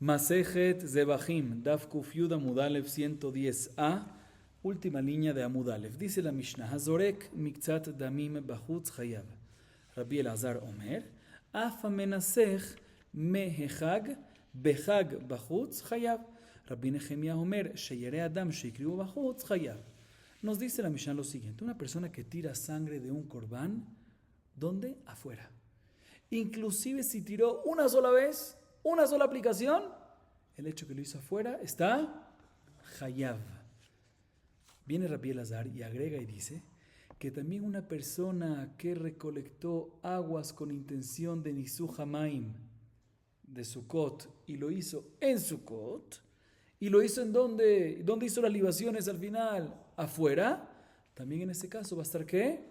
Masejet Zebahim, Daf Kuf Yud Amud Aleph 110a, última línea de Amud Aleph. Dice la Mishnah, Hazorek miktzat damim bachutz chayav. Rabbi Elazar Omer, Afa menasech mehechag behag bachutz chayav. Rabbi Nehemiah Omer, Sheyere Adam sheikriu bachutz chayav. Nos dice la Mishnah lo siguiente, una persona que tira sangre de un corbán, ¿dónde? Afuera. Inclusive si tiró una sola vez, una sola aplicación, el hecho que lo hizo afuera está chayav. Viene Rabbi Elazar y agrega y dice que también una persona que recolectó aguas con intención de Nisuj Hamaim de Sukkot y lo hizo en Sukkot y lo hizo en donde hizo las libaciones al final, afuera, también en ese caso va a estar ¿qué?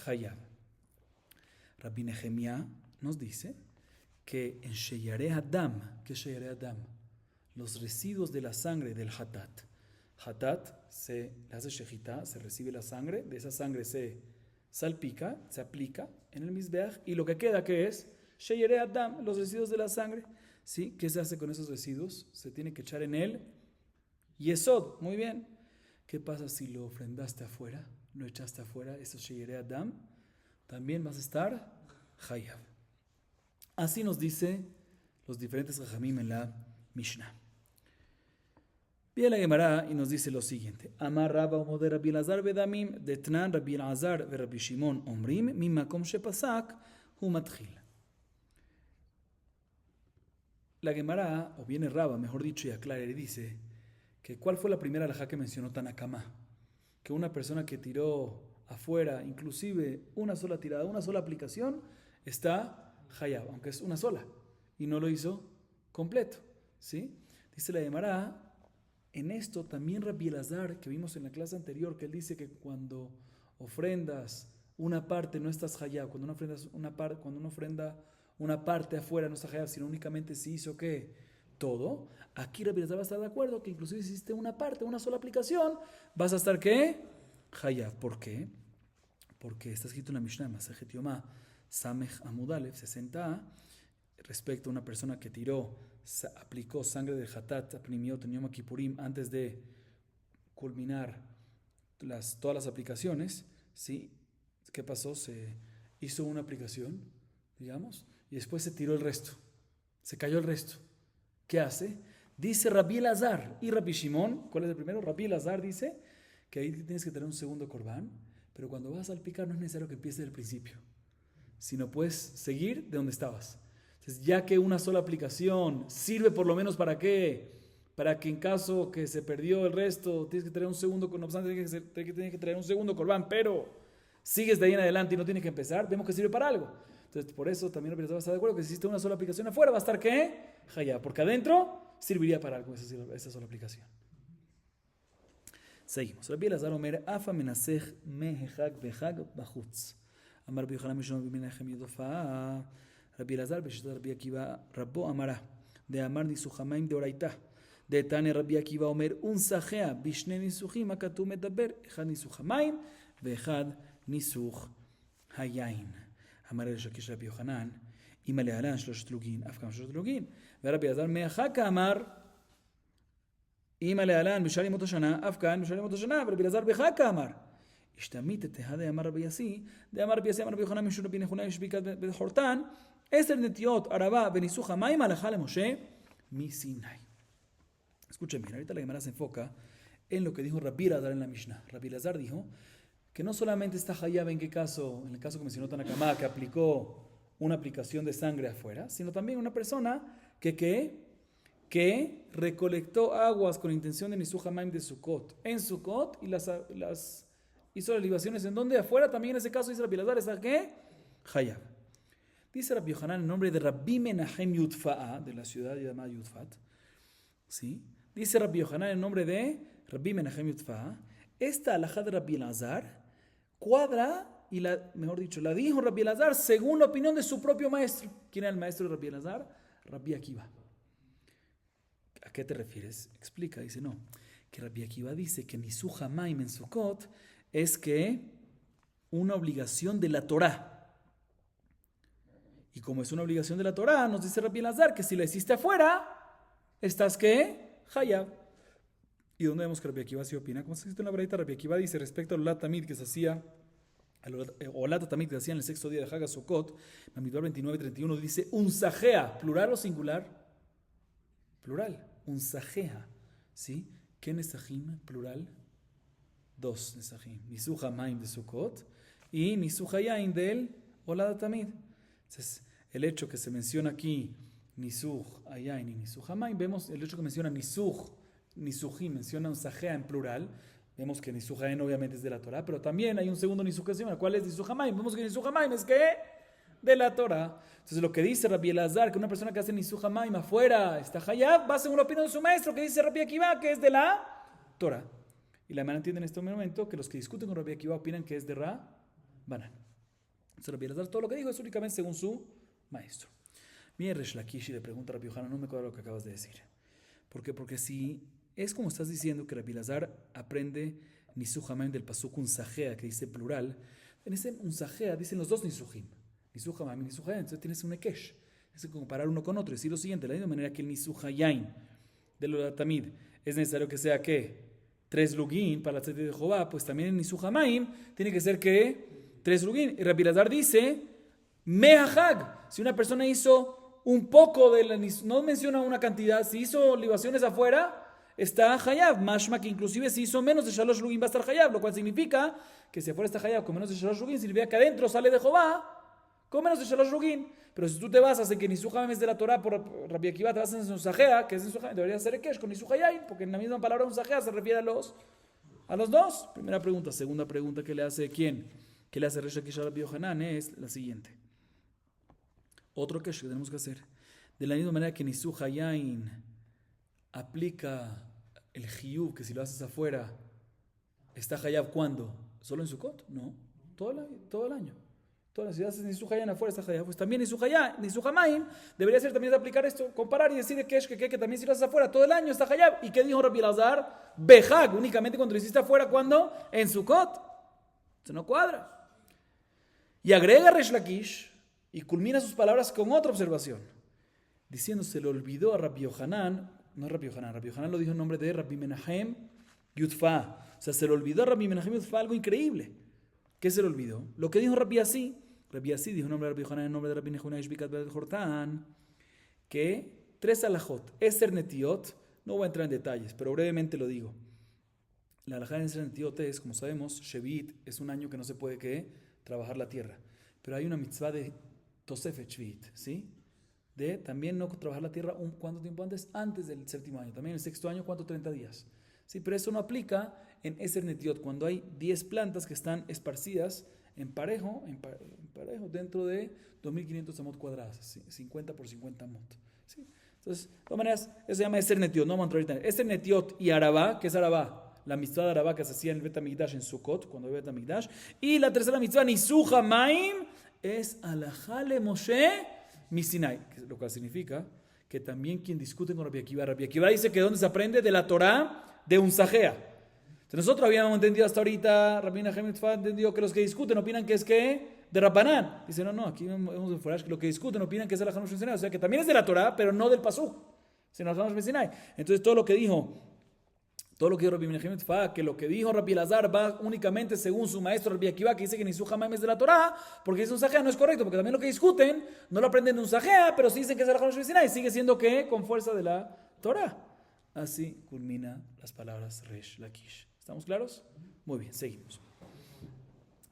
Chayav. Rabbi Nehemiah nos dice que en Sheyare Adam, ¿qué es Sheyare Adam? Los residuos de la sangre del Hatat. Hatat se le hace shejitá, se recibe la sangre, de esa sangre se salpica, se aplica en el Mizbeach, y lo que queda, ¿qué es? Sheyere Adam, los residuos de la sangre. ¿Sí? ¿Qué se hace con esos residuos? Se tiene que echar en el Yesod. Muy bien. ¿Qué pasa si lo ofrendaste afuera? ¿Lo echaste afuera? Eso es Sheyere Adam. También vas a estar Chayav. Así nos dice los diferentes Jajamim en la Mishnah. Viene la Gemara y nos dice lo siguiente. Amar Rabba Omoder Rabbi Elazar Bedamim Detnan Rabbi Elazar ve Rabbi Shimon Omrim Mimakom Shepasak Hu Matchil. La Gemara, o viene Rabba, mejor dicho, y aclara y dice que ¿cuál fue la primera alajá que mencionó Tanakama? Que una persona que tiró afuera, inclusive una sola tirada, una sola aplicación, está Chayav, aunque es una sola, y no lo hizo completo. ¿Sí? Dice la Gemara. En esto también Rabbi Elazar, que vimos en la clase anterior, que él dice que cuando ofrendas una parte no estás chayav, cuando uno ofrenda una parte afuera no está chayav, sino únicamente si hizo ¿qué? Todo. Aquí Rabbi Elazar va a estar de acuerdo que inclusive si hiciste una parte, una sola aplicación, vas a estar ¿qué? Chayav. ¿Por qué? Porque está escrito en la Mishnah, Masejet Yomá, Samech Amud Aleph 60a, respecto a una persona que aplicó sangre del Hatat, Apnimiot en Yom Kippurim, antes de culminar todas las aplicaciones, ¿sí? ¿Qué pasó? Se hizo una aplicación, digamos, y después se tiró el resto, se cayó el resto. ¿Qué hace? Dice Rabbi Elazar y Rabbi Shimon, ¿cuál es el primero? Rabbi Elazar dice que ahí tienes que tener un segundo corbán, pero cuando vas a salpicar no es necesario que empieces del principio, sino puedes seguir de donde estabas. Entonces, ya que una sola aplicación sirve por lo menos para qué, para que en caso que se perdió el resto, tienes que traer un segundo, no obstante tienes que traer un segundo corbán, pero sigues de ahí en adelante y no tienes que empezar, vemos que sirve para algo. Entonces, por eso también va a estar de acuerdo que si hiciste una sola aplicación afuera, va a estar ¿qué? Jaya, porque adentro serviría para algo esa sola aplicación. Seguimos. Rabbi Elazar Omer, Afa menasech mehechag behag bachutz. Amar Rabbi Yochanan Mishon Menachem Yedofa. Rabbi Elazar, Beshitat Rabbi Akiva, Rabbo Amara, de Amar Nisuj Hamaim de Oraita, de Tane Rabbi Akiva Omer, un Sajea, Bishne Nisuchim, Akatu Medaber, Echad Nisuj Hamaim, Vechad Nisuj Hayain. Amar El Shakish Rabbi Yochanan, Ima Lehalan Shlosh Tlugin, Afkam Shlosh Tlugin, ve Rabbi Elazar Meachaka Amar, Ima Lehalan, Bishalim Otoshana, Afkan, Bishalim Otoshana, Rabbi Elazar Bechaka Amar. השתמית את ההדה אמר רבי יסי, דאמר רבי יסי אמר רבי יוחנן משום רבי נחונא איש בקעת בחורתן, 10 נטיות ערבה וניסוך המים הלכה למשה מסיני. Escuchen bien, ahorita la Gemara se enfoca en lo que dijo Rabbi Elazar en la Mishnah. Rabbi Elazar dijo que no solamente está Hayav en el caso que mencionó Tanakama, que aplicó una aplicación de sangre afuera, sino también una persona que recolectó aguas con intención de Nisuj Hamaim de Sukkot, en Sukkot, y las hizo las libaciones en donde afuera, también en ese caso dice Rabbi Elazar, ¿está qué? Chayav. Dice Rabbi Yochanan en nombre de Rabbi Menachem Yudfa'a, de la ciudad llamada Yudfat, ¿sí? Dice Rabbi Yochanan en nombre de Rabbi Menachem Yudfa'a, esta alajá de Rabbi Elazar cuadra, y mejor dicho, la dijo Rabbi Elazar según la opinión de su propio maestro. ¿Quién era el maestro de Rabbi Elazar? Rabbi Akiva. ¿A qué te refieres? Explica, dice no, que Rabbi Akiva dice que Nisuj Hamaim en Sukkot es que una obligación de la Torá. Y como es una obligación de la Torá, nos dice Rabbi Elazar que si la hiciste afuera, estás ¿qué? Hayab. ¿Y dónde vemos que Rabbi Akiva sí opina? Como se dice en la Braita, Rabbi Akiva dice respecto al Olat Tamid que se hacía, Olat Tamid que se hacía en el sexto día de Hag HaSukkot, Bamidbar 29:31 dice unsajea, plural o singular, plural, unsajea, ¿sí? ¿Qué nesajim, plural? Dos nesajim, Nisuch Hamaim de Sukkot y Nisuch Hayain del Olat Tamid. Entonces, el hecho que se menciona aquí Nisuch Hayain y Nisuch Hamaim, vemos el hecho que menciona Nisuchim, menciona un sajea en plural. Vemos que Nisuch Hayain obviamente es de la Torah, pero también hay un segundo Nisuch que se llama, ¿cuál es Nisuch Hamaim? Vemos que Nisuch Hamaim es que de la Torah. Entonces lo que dice Rabbi Elazar, que una persona que hace Nisuch Hamaim afuera está Hayab, va según la opinión de su maestro, que dice Rabbi Akiva, que es de la Torah. Y la hermana entiende en este momento que los que discuten con Rabbi Akiva opinan que es de Rabbanan. Entonces Rabbi Elazar todo lo que dijo es únicamente según su maestro. Viene Resh Lakish y le pregunta a Rabbi Yohanan, no me cuadra lo que acabas de decir. ¿Por qué? Porque si es como estás diciendo que Rabbi Elazar aprende Nisuch Hamaim del pasuk unsajea, que dice plural, en ese unsajea dicen los dos Nisuchim, Nisuch Hamaim y Nisuch Hayain, entonces tienes un ekesh, es comparar uno con otro, decir lo siguiente, de la misma manera que el Nisuch Hayain del Olat Tamid es necesario que sea ¿qué? 3 lugin para la tzedek de Jehová, pues también en Nisuch Hamaim tiene que ser ¿qué? 3 lugin. Y Rabbi Elazar dice Mehahag, si una persona hizo un poco de la, no menciona una cantidad, si hizo libaciones afuera, está Hayab, mashma que inclusive si hizo menos de Shalosh Lugin va a estar Hayab, lo cual significa que si afuera está Hayab con menos de Shalosh Lugin, significa que adentro sale de Jehová con menos de Shalosh Lugin. Pero si tú te basas en que Nisuch Hamaim es de la Torah por Rabbi Akiva, te basas en Unsajea, que es Nisuch Hamaim, debería ser Ekesh con Nisuch Hayain, porque en la misma palabra Unsajea se refiere a los dos. Primera pregunta. Segunda pregunta que le hace ¿quién? Que le hace Resh Lakish a Rabbi Yohanan es la siguiente. Otro Kesh que tenemos que hacer. De la misma manera que Nisuch Hayain aplica el Hiyuv, que si lo haces afuera, ¿está Hayab cuándo? ¿Solo en Sukkot? No, todo el año. Todas las ciudades Nisuch Hayain afuera está Hayab. Pues también Nisuch Hamaim debería ser también de aplicar esto, comparar y decir que también si lo haces afuera todo el año está Hayab. ¿Y qué dijo Rabbi Elazar? Behag, únicamente cuando lo hiciste afuera, ¿cuándo? En Sukkot. Eso no cuadra. Y agrega Resh Lakish y culmina sus palabras con otra observación, diciendo se le olvidó a Rabbi Yohanan, no es Rabbi Yohanan lo dijo en nombre de Rabbi Menahem Yudfa. O sea, se le olvidó a Rabbi Menahem Yudfa algo increíble. ¿Qué se le olvidó? Lo que dijo Rabbi Asi dijo en nombre de Rabbi Yohanan, en nombre de Rabbi Nehuna Ishbikat Bel Jortan, que 3 alajot, Eser Netiot, no voy a entrar en detalles, pero brevemente lo digo. La alajá de Eser Netiot es, como sabemos, Shevit es un año que no se puede trabajar la tierra, pero hay una mitzvah de Tosefet Shvit, ¿sí? De también no trabajar la tierra ¿cuánto tiempo antes del séptimo año, también el sexto año, ¿cuánto? 30 días. Sí, pero eso no aplica en Eser Netiot, cuando hay 10 plantas que están esparcidas en parejo dentro de 2500 amot cuadradas, 50 por 50 amot. ¿Sí? Entonces, de todas maneras, eso se llama Eser Netiot, no vamos a entrar ahorita. Eser Netiot y Arabá, ¿qué es Arabá? La mitzvah de Arabá que se hacía en el Bet HaMikdash en Sukkot, cuando había Bet HaMikdash. Y la tercera mitzvah, Nisuch Hamaim, es Alajá le Moshe Misinai, lo cual significa que también quien discute con Rabbi Akiva dice que ¿dónde se aprende? De la Torah de Unsajea. Entonces nosotros habíamos entendido hasta ahorita, Rabbi Menahem Yudfa entendido que los que discuten opinan que es que de Rabbanan. Dice, no, aquí vemos en Forash que lo que discuten opinan que es el Hamash Sinai, o sea que también es de la Torah, pero no del Pasuk, sino el Hamash Sinai. Entonces todo lo que dijo Rabbi Menahem Yudfa, que lo que dijo Rabbi Elazar va únicamente según su maestro Rabbi Akiva, que dice que Nisuch Hamaim es de la Torah, porque es un sajea, no es correcto, porque también lo que discuten no lo aprenden de un sajea, pero sí dicen que es el Hamash Sinai, sigue siendo que con fuerza de la Torah. Así culmina las palabras Resh Lakish. ¿Estamos claros? Muy bien, seguimos.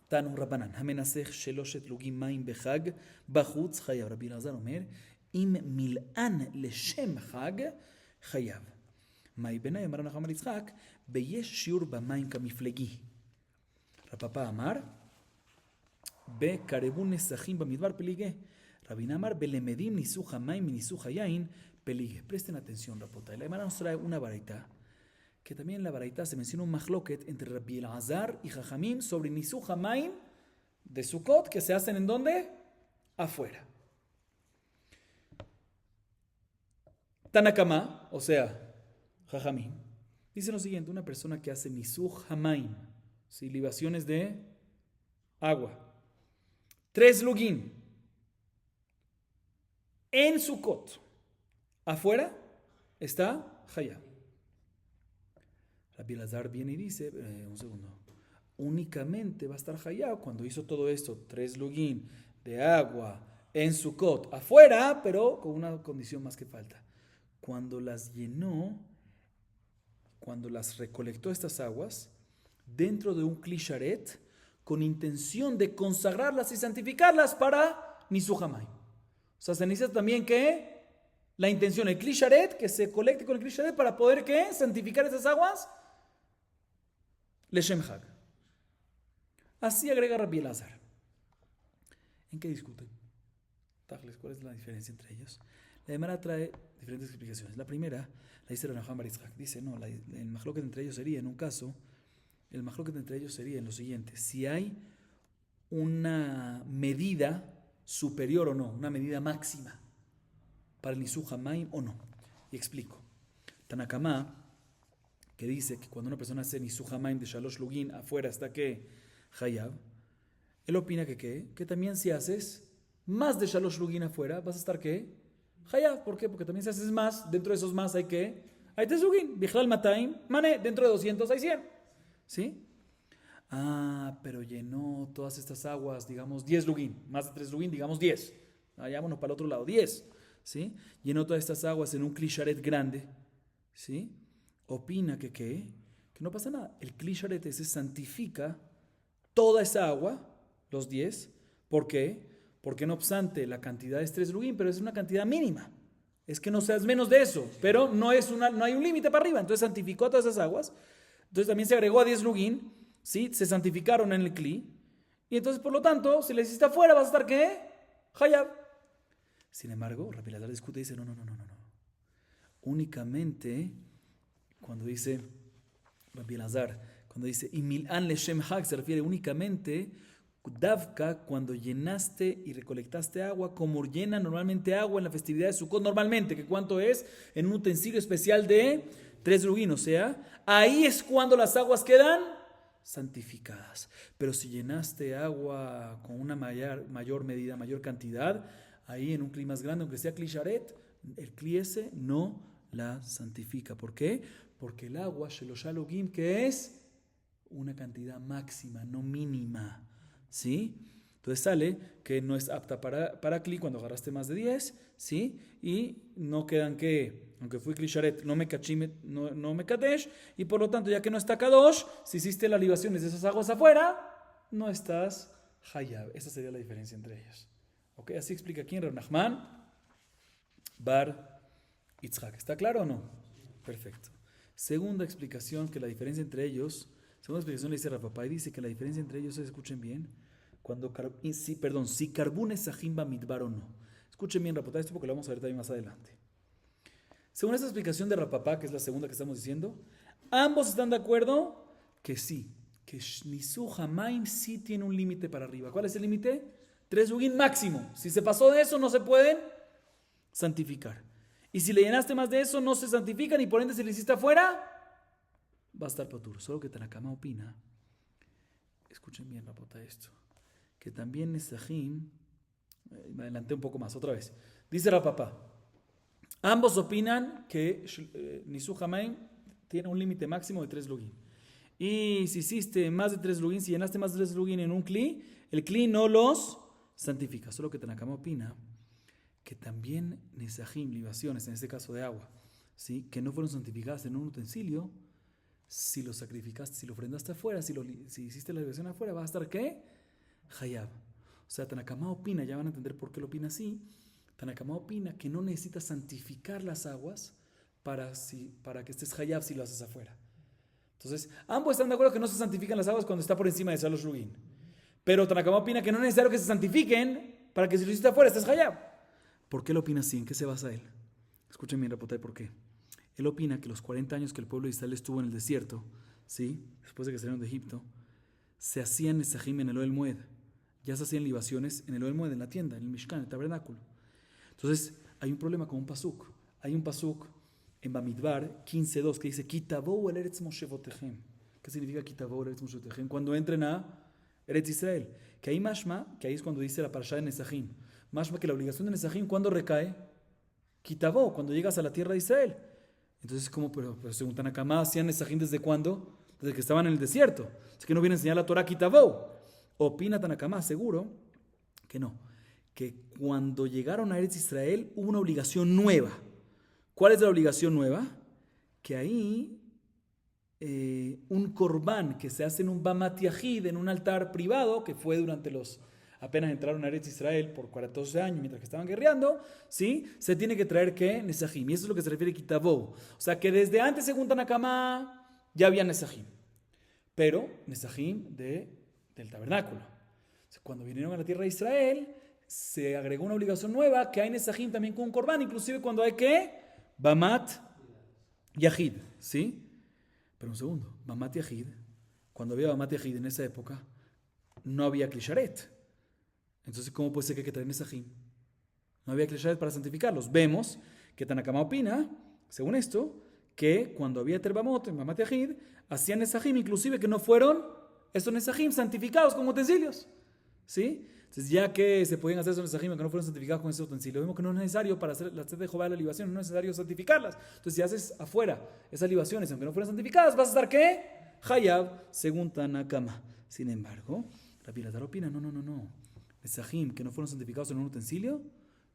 Tanu Rabbanan, Hamenasech Sheloshet Lugim Maim Behag, Bachutz Chayav. Rabbi Elazar Omer, Im Mil'an Leshem Hag, Chayav. Mai Benay Amar Nachman Yitzchak, Beyesh Shiur Bamaim Kamiflegi. Rapapa Amar, Be Karebun Nesachim Bamidbar Pelige. Rabbi Amar, Belemedim Nisuch Hamaim Nisuch Hayain Pelige. Presten atención, Rapota. La Emara nos trae una baraita, que también en la baraita se menciona un machloket entre Rabbi Elazar y Jajamim sobre Nisuch Hamaim de Sukkot, que se hacen ¿en dónde? Afuera. Tanakama, o sea, Jajamim, dice lo siguiente: una persona que hace Nisuch Hamaim, ¿sí? Libaciones de agua, 3 lugim en Sukkot, afuera, está Hayab. Rabbi Elazar viene y dice, un segundo, únicamente va a estar Hayab cuando hizo todo esto, 3 lugin de agua en Sukkot, afuera, pero con una condición más que falta. Cuando las llenó, cuando las recolectó estas aguas, dentro de un klisharet, con intención de consagrarlas y santificarlas para Nisuch Hamayim. O sea, se necesita también que la intención, el klisharet, que se colecte con el klisharet para poder ¿qué? Santificar esas aguas Leshem Hag. Así agrega Rabbi Elazar. ¿En qué discuten? Tachles, ¿cuál es la diferencia entre ellos? La Gemara trae diferentes explicaciones. La primera la dice Rabbi Nachman bar Yitzchak. Dice, no, el majloket entre ellos sería, en un caso, el majloket entre ellos sería en lo siguiente: si hay una medida superior o no, una medida máxima para el Nisuch Hamayim o no. Y explico. Tanakama, que dice que cuando una persona hace Nisuch Hamayim de Shalosh Lugin, afuera está que Hayab, él opina que también si haces más de Shalosh Lugin afuera, vas a estar que Hayab. ¿Por qué? Porque también si haces más, dentro de esos más hay que hay 3 Lugin, Bichlal Mataim, Mané, dentro de 200 hay 100. ¿Sí? Pero llenó todas estas aguas, digamos 10 lugin, más de 3 lugin, digamos 10. Vayámonos para el otro lado, 10. ¿Sí? Llenó todas estas aguas en un klisharet grande. ¿Sí? Opina que no pasa nada. El klisharet se santifica toda esa agua, los 10. ¿Por qué? Porque no obstante, la cantidad es 3 lugin, pero es una cantidad mínima. Es que no seas menos de eso, pero no hay un límite para arriba. Entonces santificó todas esas aguas. Entonces también se agregó a 10 lugin. ¿Sí? Se santificaron en el Kli. Y entonces, por lo tanto, si le hiciste afuera, vas a estar ¿qué? Hayab. Sin embargo, Rabbi Elazar discute y dice, no. Únicamente, cuando dice Rabbi Elazar, cuando dice Imil'an Leshem Hag, se refiere únicamente Davka, cuando llenaste y recolectaste agua, como llena normalmente agua en la festividad de Sukkot, normalmente, que cuánto es, en un utensilio especial de 3 lugin, o sea, ahí es cuando las aguas quedan santificadas. Pero si llenaste agua con una mayor medida, mayor cantidad, ahí en un Kli más grande, aunque sea Klisharet, el Kli ese no la santifica. ¿Por qué? Porque el agua, Sheloshah Lugim, que es una cantidad máxima, no mínima. ¿Sí? Entonces sale que no es apta para Kli cuando agarraste más de 10, ¿sí? Y no quedan que, aunque fui Klisharet, no me kadesh, y por lo tanto, ya que no está kadosh, si hiciste las libaciones de esas aguas afuera, no estás hayab. Esa sería la diferencia entre ellos. ¿Ok? Así explica aquí en Rabbi Nachman bar Yitzchak. ¿Está claro o no? Perfecto. Segunda explicación, que la diferencia entre ellos, segunda explicación le dice Rav Papa y dice que la diferencia entre ellos es, escuchen bien, si carbune sajimba midbar o no. Escuchen bien, Rav Papa, esto porque lo vamos a ver también más adelante. Según esta explicación de Rav Papa, que es la segunda que estamos diciendo, ambos están de acuerdo que sí, que Nisuch Hamayim sí tiene un límite para arriba. ¿Cuál es el límite? 3 lugin máximo. Si se pasó de eso, no se pueden santificar. Y si le llenaste más de eso, no se santifican, y por ende, si le hiciste afuera, va a estar patur. Solo que Tanakama opina, escuchen bien, Rapota, esto, que también Nesajim, me adelanté un poco más, otra vez. Dice Rav Papa, ambos opinan que Nisuch Hamayim tiene un límite máximo de 3 lugin. Y si hiciste más de 3 lugin, si llenaste más de 3 lugin en un Kli, el Kli no los santifica. Solo que Tanakama opina que también Nesajim, libaciones, en este caso de agua, ¿sí? Que no fueron santificadas en un utensilio, si lo sacrificaste, si lo ofrendaste afuera, si hiciste la libación afuera, va a estar ¿qué? Hayab. O sea, Tanakama opina, ya van a entender por qué lo opina así. Tanakama opina que no necesitas santificar las aguas para que estés Hayab si lo haces afuera. Entonces, ambos están de acuerdo que no se santifican las aguas cuando está por encima de Shalosh Lugin. Pero Tanakama opina que no es necesario que se santifiquen para que si lo hiciste afuera estés Hayab. ¿Por qué lo opina así? ¿En qué se basa él? Escuchen bien, Rapotay, ¿por qué? Él opina que los 40 años que el pueblo de Israel estuvo en el desierto, ¿sí? Después de que salieron de Egipto, se hacían nesajim en el Ohel Moed. Ya se hacían libaciones en el Ohel Moed, en la tienda, en el Mishkan, en el tabernáculo. Entonces, hay un problema con un pasuk. Hay un pasuk en Bamidbar 15:2 que dice Kitavou el Eretz Moshevotechem. ¿Qué significa Kitavou el Eretz Moshevotechem? Cuando entren a Eretz Israel. Que ahí mashma, que ahí es cuando dice la parashá de Nesajim. Mashma que la obligación de Nesajim, ¿cuándo recae? Kitavou, cuando llegas a la tierra de Israel. Entonces, ¿cómo? Pero según Tanakama, ¿hacían Nesajim desde cuándo? Desde que estaban en el desierto. Es que no viene a enseñar la Torah Kitabou. Opina Tanakama, seguro que no. Que cuando llegaron a Eretz Israel hubo una obligación nueva. ¿Cuál es la obligación nueva? Que ahí un corbán que se hace en un Bamat Yahid, en un altar privado, que fue durante los... apenas entraron a Eretz Israel por 14 años mientras que estaban guerreando, ¿sí? Se tiene que traer ¿qué? Nesajim. Y eso es lo que se refiere a Kitabou. O sea que desde antes, según Tanakama, ya había Nesajim. Pero Nesajim del tabernáculo. O sea, cuando vinieron a la tierra de Israel, se agregó una obligación nueva, que hay Nesajim también con un corbán, inclusive cuando hay ¿qué? Bamat Yahid, ¿sí? Pero un segundo, Bamat Yahid, cuando había Bamat Yahid en esa época, no había Klisharet. Entonces, ¿cómo puede ser que hay que traer Nesajim? No había Klisharet para santificarlos. Vemos que Tanakama opina, según esto, que cuando había Terbamot en Bamat Yahid, hacían Nesajim, inclusive que no fueron estos Nesajim santificados con utensilios, ¿sí? Entonces, ya que se podían hacer esos Nesajim que no fueron santificados con ese utensilio, vemos que no es necesario para hacer las de Jehová la libación, no es necesario santificarlas. Entonces, si haces afuera esas libaciones, aunque no fueran santificadas, vas a estar ¿qué? Hayab, según Tanakama. Sin embargo, Rabbi Elazar opina, no. Nesajim que no fueron santificados en un utensilio,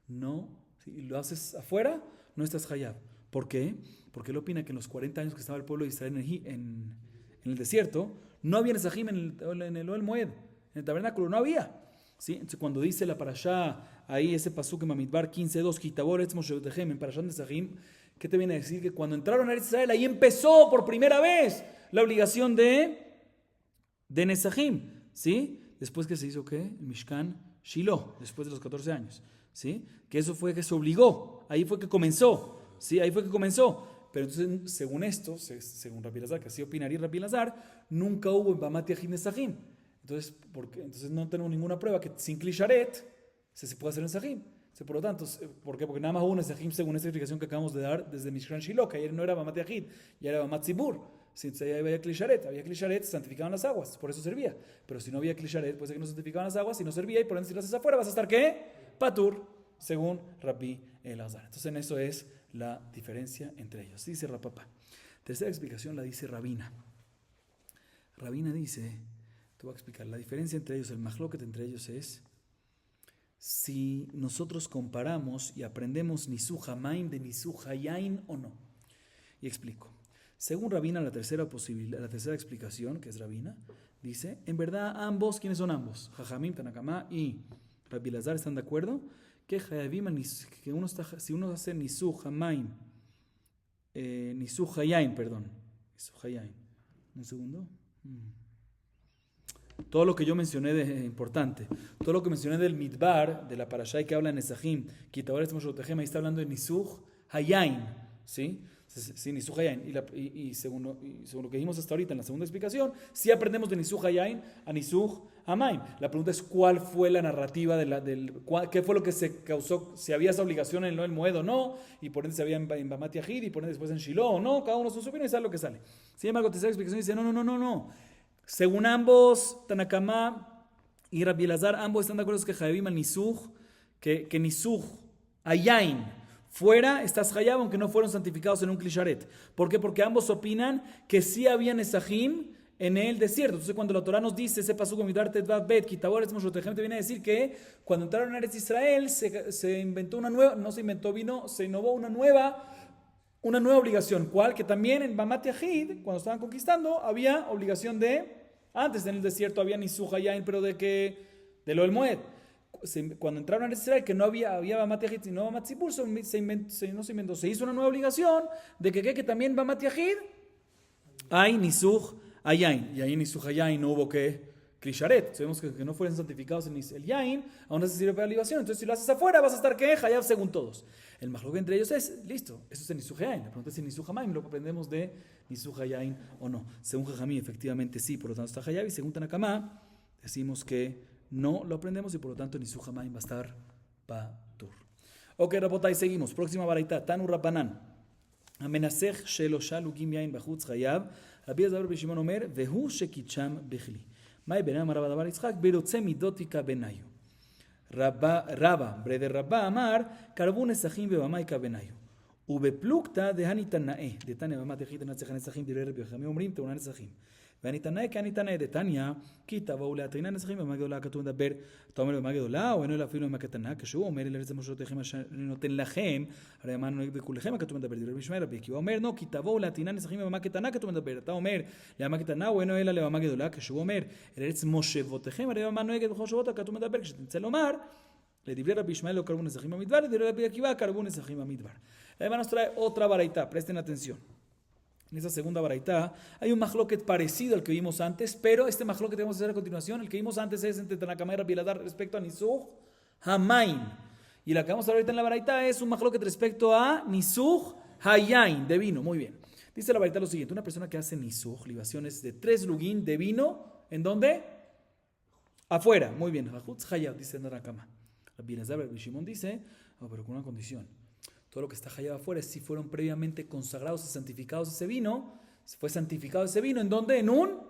no. Si lo haces afuera, no estás Hayab. ¿Por qué? Porque él opina que en los 40 años que estaba el pueblo de Israel en el desierto, no había Nesajim en el Ohel Moed, en el tabernáculo, no había. ¿Sí? Entonces, cuando dice la parashá, ahí ese pasuk en Bamidbar 15:2, Kitabor etzmo shebetehem, en parashá Nesajim, ¿qué te viene a decir? Que cuando entraron a Israel, ahí empezó por primera vez la obligación de Nesajim, ¿sí? Después que se hizo, ¿qué? El Mishkan Shiloh, después de los 14 años, ¿sí? Que eso fue que se obligó, ahí fue que comenzó, ¿sí? Ahí fue que comenzó. Pero entonces, según esto, según Rabbi Elazar, que así opinaría Rabbi Elazar, nunca hubo en Bamat Yahid Nesajim. Entonces no tenemos ninguna prueba que sin Klisharet se puede hacer Nesajim. Por lo tanto, ¿por qué? Porque nada más hubo Nesajim según esta explicación que acabamos de dar desde Mishkan Shiloh, que ayer no era Bamat Yahid, ya era Bamat Zibur. Si ahí había Klisharet, se santificaban las aguas, por eso servía. Pero si no había Klisharet, puede ser que no santificaban las aguas, si no servía, y por ende si lo haces afuera, vas a estar ¿qué? Patur, según Rabbi Elazar. Entonces en eso es la diferencia entre ellos. Dice Rapapa. Tercera explicación la dice Rabina. Rabina dice, te voy a explicar, la diferencia entre ellos, el mahloket entre ellos es si nosotros comparamos y aprendemos Nisuj Hamaim de Nisuj Hayain o no. Y explico. Según Rabina, la tercera explicación, que es Rabina, dice, en verdad ambos, ¿quiénes son ambos? Jajamim, Tanakama y Rabbi Elazar están de acuerdo que si uno hace Nisuj Hamaim, Nisuj Hayain, Nisuj Hayain. Un segundo. Todo lo que yo mencioné de importante, todo lo que mencioné del Midbar, de la Parashá que habla en Nesajim, Kitabor etzmo shebetehem, ahí está hablando de Nisuj Hayain, ¿sí? Sí, Nisuj Hayain. Y según lo que dijimos hasta ahorita en la segunda explicación, sí aprendemos de Nisuj Hayain a Nisuj Hamaim. La pregunta es cuál fue la narrativa, qué fue lo que se causó, si había esa obligación en el Moed o no, y por ende si había en Bamat Yahid, y por ende después en Shiloh o no, cada uno su opinión y sabe lo que sale. Sin embargo, tercera explicación dice, no. Según ambos, Tanakama y Rabbi Elazar, ambos están de acuerdo que Hayabim al Nisuj, que Nisuj Hayain fuera, estás Hayab, aunque no fueron santificados en un Klisharet. ¿Por qué? Porque ambos opinan que sí había Nesajim en el desierto. Entonces, cuando la Torah nos dice ese pasuk en Midbar Tetvav Bet, Kitabor etzmo shebetehem, te viene a decir que cuando entraron a Eretz Israel se inventó una nueva, no se inventó, se innovó una nueva obligación. ¿Cuál? Que también en Bamat Yahid, cuando estaban conquistando, había obligación antes en el desierto había Nisuj Hayain, pero de lo del Moed. Cuando entraron a Israel, que no había Bamat Yahid, sino Bamat Zibur, se hizo una nueva obligación de que también Bamat Yahid hay Nisuj Hayain. Y ahí en Nisuj Hayain no hubo Klisharet. Sabemos que no fueron santificados en el Yain, aún así sirve para la libación. Entonces, si lo haces afuera, vas a estar Hayab según todos. El mahloket entre ellos es, listo, eso es en Nisuj Hayain. La pregunta es si Nisuj Hamaim lo aprendemos de Nisuj Hayain o no. Según Jajamí, efectivamente sí, por lo tanto está Hayab. Y según Tanakama, decimos que no lo aprendemos y por lo tanto Nisuj Hamaim va a estar Patur. Ok, Rabotai, seguimos. Próxima baraita, Tanu Rabbanan. Amenasech Shelosha Lugim Yain Bachutz Hayab. Rabbi Elazar Bishimon Omer, Vehu Shekicham Bechli. Mai Benam Rabba Dabar Yitzchak, Berotze Midotika Benayu. Rabba, Breder Rabba Amar, Karbun Esachim Bebamaika Benayu. Ubeplukta de Hanitanae, de Tania Bamatejit Natsechan Esachim, de Rabbi Yochanan Omrim, Teunan Esachim. והניתנאי כהניתנאי דתניא, כי תבואו להתרינן נצחים במה גדולה, כתוב מדבר, אתה אומר במה גדולה, או אינו אלא אפילו במה קטנה, כשהוא אומר אל ארץ מושבותיכם אשר אני נותן לכם, הרי מה נוהג בכולכם, הכתוב מדבר, דברי ישמעאל רבי, כי הוא אומר, כי תבואו להתרינן נצחים במה קטנה, כתוב מדבר, אתה אומר לבמה קטנה, או אינו אלא לבמה גדולה, כשהוא אומר אל ארץ מושבותיכם, הרי מה נוהג בכל שבועות, הכתוב מדבר, כשתמצא לומר, לדברי רבי ישמעאל לא קרבו נצחים במדבר, לדברי רבי עקיבא קרבו נצחים במדבר. Además nos trae otra baraita, presten atención. En esa segunda baraita hay un mahloket parecido al que vimos antes, pero este mahloket que vamos a hacer a continuación, el que vimos antes es entre Tanakama y Rabbi Elazar respecto a Nisuj Hamain. Y la que vamos a ver ahorita en la baraita es un mahloket respecto a Nisuj Hayain, de vino. Muy bien. Dice la baraita lo siguiente: una persona que hace Nisuj, libaciones de 3 lugín de vino, ¿en dónde? Afuera. Muy bien. Hachutz Hayab, dice Tanakama. Rabbi Elazar, Rabbi Shimon dice, pero con una condición. Todo lo que está hayab afuera, si fueron previamente consagrados y santificados ese vino, fue santificado ese vino, ¿en dónde? En un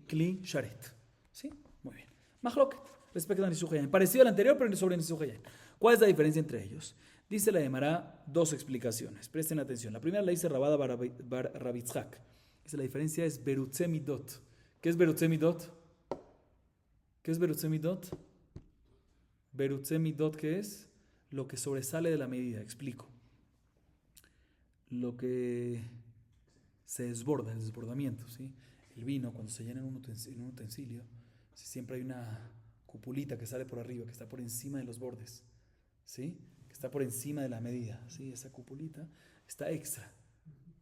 kli sharet. ¿Sí? Muy bien. Mahloket, respecto a Nisuj Hayain. Parecido al anterior, pero sobre Nisuj Hayain. ¿Cuál es la diferencia entre ellos? Dice la Gemara 2 explicaciones. Presten atención. La primera la dice Rabada bar Rabitzhak. Dice la diferencia es Berutze Midot. ¿Qué es Berutze Midot? ¿Qué es Berutze Midot? Berutze Midot, ¿qué es? Lo que sobresale de la medida. Explico. Lo que se desborda, el desbordamiento, ¿sí? El vino, cuando se llena en un utensilio, siempre hay una cupulita que sale por arriba, que está por encima de los bordes, ¿sí? Que está por encima de la medida, ¿sí? Esa cupulita está extra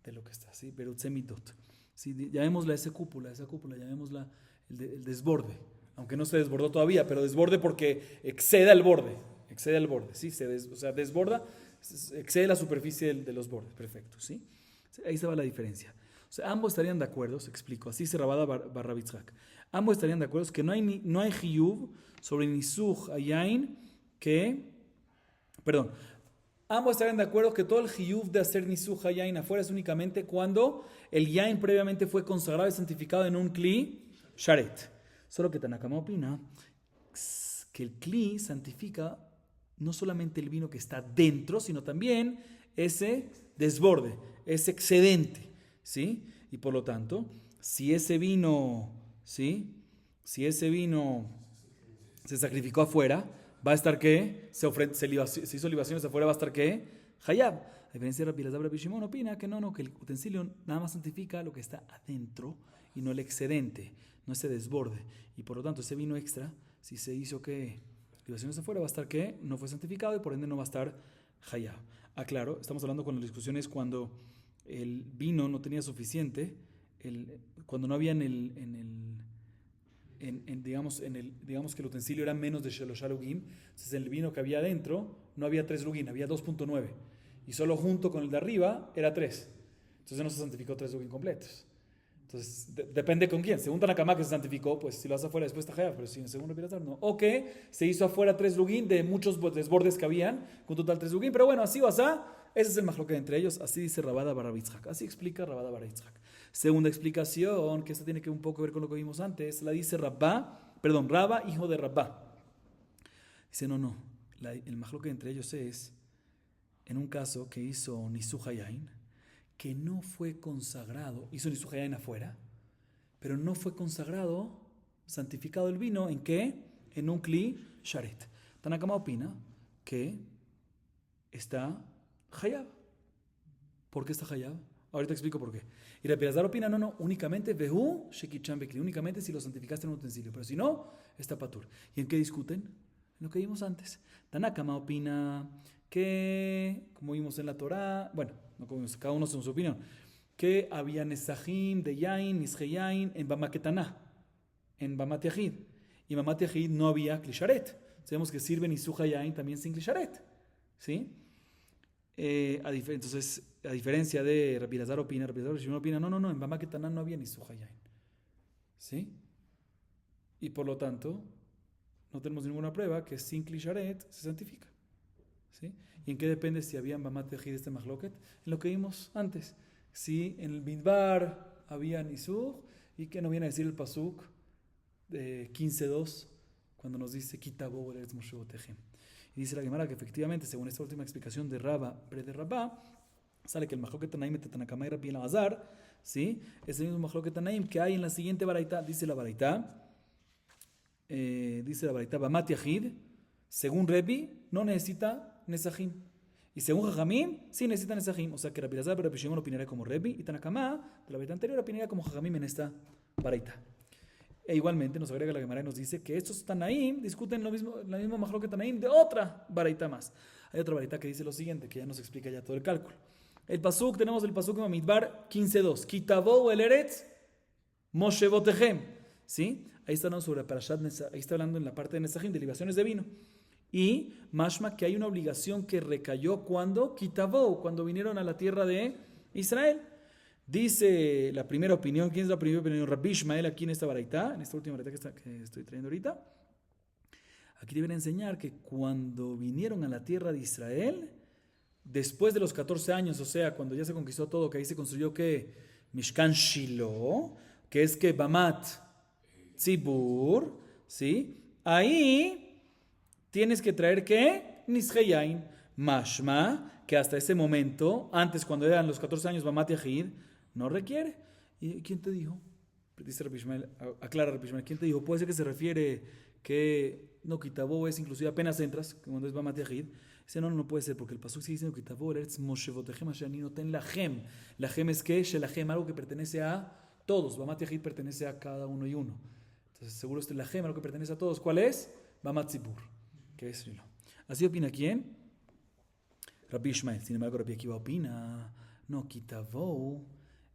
de lo que está, ¿sí? Berutzemitot. ¿Sí? Llamémosla esa cúpula, llamémosla el desborde, aunque no se desbordó todavía, pero desborde porque excede al borde, ¿sí? Desborda, excede la superficie de los bordes, perfecto, ¿sí? Ahí se va la diferencia. O sea, ambos estarían de acuerdo, se explico, así se Rabada bar Rabitzhak. Ambos estarían de acuerdo que no hay hiyuv sobre Nisuj Hayain ambos estarían de acuerdo que todo el hiyuv de hacer Nisuj Hayain afuera es únicamente cuando el yain previamente fue consagrado y santificado en un kli sharet. Solo que Tanakama opina que el kli santifica no solamente el vino que está dentro, sino también ese desborde, ese excedente, ¿sí? Y por lo tanto, si ese vino, ¿sí? Si ese vino se sacrificó afuera, va a estar ¿qué? Se hizo libaciones afuera, va a estar ¿qué? Hayab. A diferencia de Rabbi Elazar, Rabbi Shimon opina que no, que el utensilio nada más santifica lo que está adentro y no el excedente, no ese desborde. Y por lo tanto, ese vino extra, si se hizo ¿qué? Libaciones afuera, va a estar que no fue santificado y por ende no va a estar hayab. Claro, estamos hablando con las discusiones cuando el vino no tenía suficiente, cuando no había digamos que el utensilio era menos de Shalosh Lugim, entonces el vino que había adentro no había 3 lugim, había 2.9 y solo junto con el de arriba era 3, entonces no se santificó 3 lugim completos. Entonces, depende con quién. Según Tanakama que se santificó, pues si lo hace afuera después está hayab, pero si según Rabbi Elazar no. O que se hizo afuera 3 lugim de muchos desbordes que habían, con total 3 lugim, pero bueno, así o así, ese es el mahloket entre ellos, así dice Rabada bar Rabitzhak, así explica Rabada bar Rabitzhak. Segunda explicación, que esto tiene que un poco ver con lo que vimos antes, la dice Rabba, hijo de Rabba. Dice, el mahloket entre ellos es, en un caso que hizo Nisuj Hayain, que no fue consagrado, hizo Nisuj Hayain afuera, pero no fue consagrado, santificado el vino, ¿en qué? En un kli sharet. Tanakama opina que está hayab. ¿Por qué está hayab? Ahorita explico por qué. Y Rabbi Elazar opina, únicamente vehu shekichan bekli, únicamente si lo santificaste en un utensilio, pero si no, está patur. ¿Y en qué discuten? En lo que vimos antes. Tanakama opina que, como vimos en la Torá, cada uno según su opinión, que había nesajim de yain, nisje yain, en Bamaketaná, en Bamat Yahid. Y en Bamat Yahid no había klisharet. Sabemos que sirve nisuj yain también sin klisharet. ¿Sí? Entonces, a diferencia de Rabbi Elazar opina, en Bamaketaná no había nisuj yain. ¿Sí? Y por lo tanto, no tenemos ninguna prueba que sin klisharet se santifica. ¿Sí? ¿Y en qué depende si había en Bamat Yahid este mahloket? En lo que vimos antes. Si en el Midbar había Nisuj y que no viene a decir el Pasuk de 15.2 cuando nos dice Kitabo Eretz Moshe Botechem. Y dice la Gemara que efectivamente, según esta última explicación de Rabba, Sale que el Mahloket Tanaim de Tanakama y Rabbi Elazar, ¿sí? Es el mismo Mahloket Tanaim que hay en la siguiente baraita. Dice la baraita, Bamat Yahid, según Rebbi, no necesita Nesajim. Y según Jajamim, sí necesita Nesajim. O sea que Rabbi Elazar y Rabbi Shimon opinaría como Rebbi, y Tanakama, de la baraita anterior, opinaría como Jajamim en esta baraita. E igualmente nos agrega la Gemara y nos dice que estos Tanaim discuten lo mismo Mahloket Tanaim de otra baraita más. Hay otra baraita que dice lo siguiente, que ya nos explica ya todo el cálculo. El pasuk, tenemos el pasuk en Bamidbar 15.2. Kitavou el eretz moshevotechem. ¿Sí? Ahí está hablando sobre Parashat Nesachim, ahí está hablando en la parte de Nesachim, de libaciones de vino. Y mashma que hay una obligación que recayó cuando Kitavou, cuando vinieron a la tierra de Israel. Dice la primera opinión, ¿quién es la primera opinión? Rabbi Ishmael aquí en esta baraita, en esta última baraita que estoy trayendo ahorita. Aquí deben enseñar que cuando vinieron a la tierra de Israel, después de los 14 años, o sea, cuando ya se conquistó todo, que ahí se construyó que Mishkan Shiloh, que es que Bamat Tzibur, ¿sí? Ahí tienes que traer que Nisheyain, Mashma, que hasta ese momento, antes cuando eran los 14 años Bamat Yahid, no requiere. ¿Y quién te dijo? Dice Rabbi Ishmael, aclara Rabbi Ishmael, ¿quién te dijo? Puede ser que se refiere que no, Kitavou es inclusive apenas entras, cuando es Bamat Yahid. Dice, no puede ser, porque el pasuk sigue diciendo Kitavou eretz moshevotechem asher ani noten lachem. Lachem es que shelachem, algo que pertenece a todos. Bamat Yahid pertenece a cada uno y uno. Entonces, seguro este lachem, algo que pertenece a todos. ¿Cuál es? Bamat Tzibur, que es Shiloh. Así opina quién? Rabbi Ishmael. Sin embargo, Rabbi Akiva opina, no, Kitavou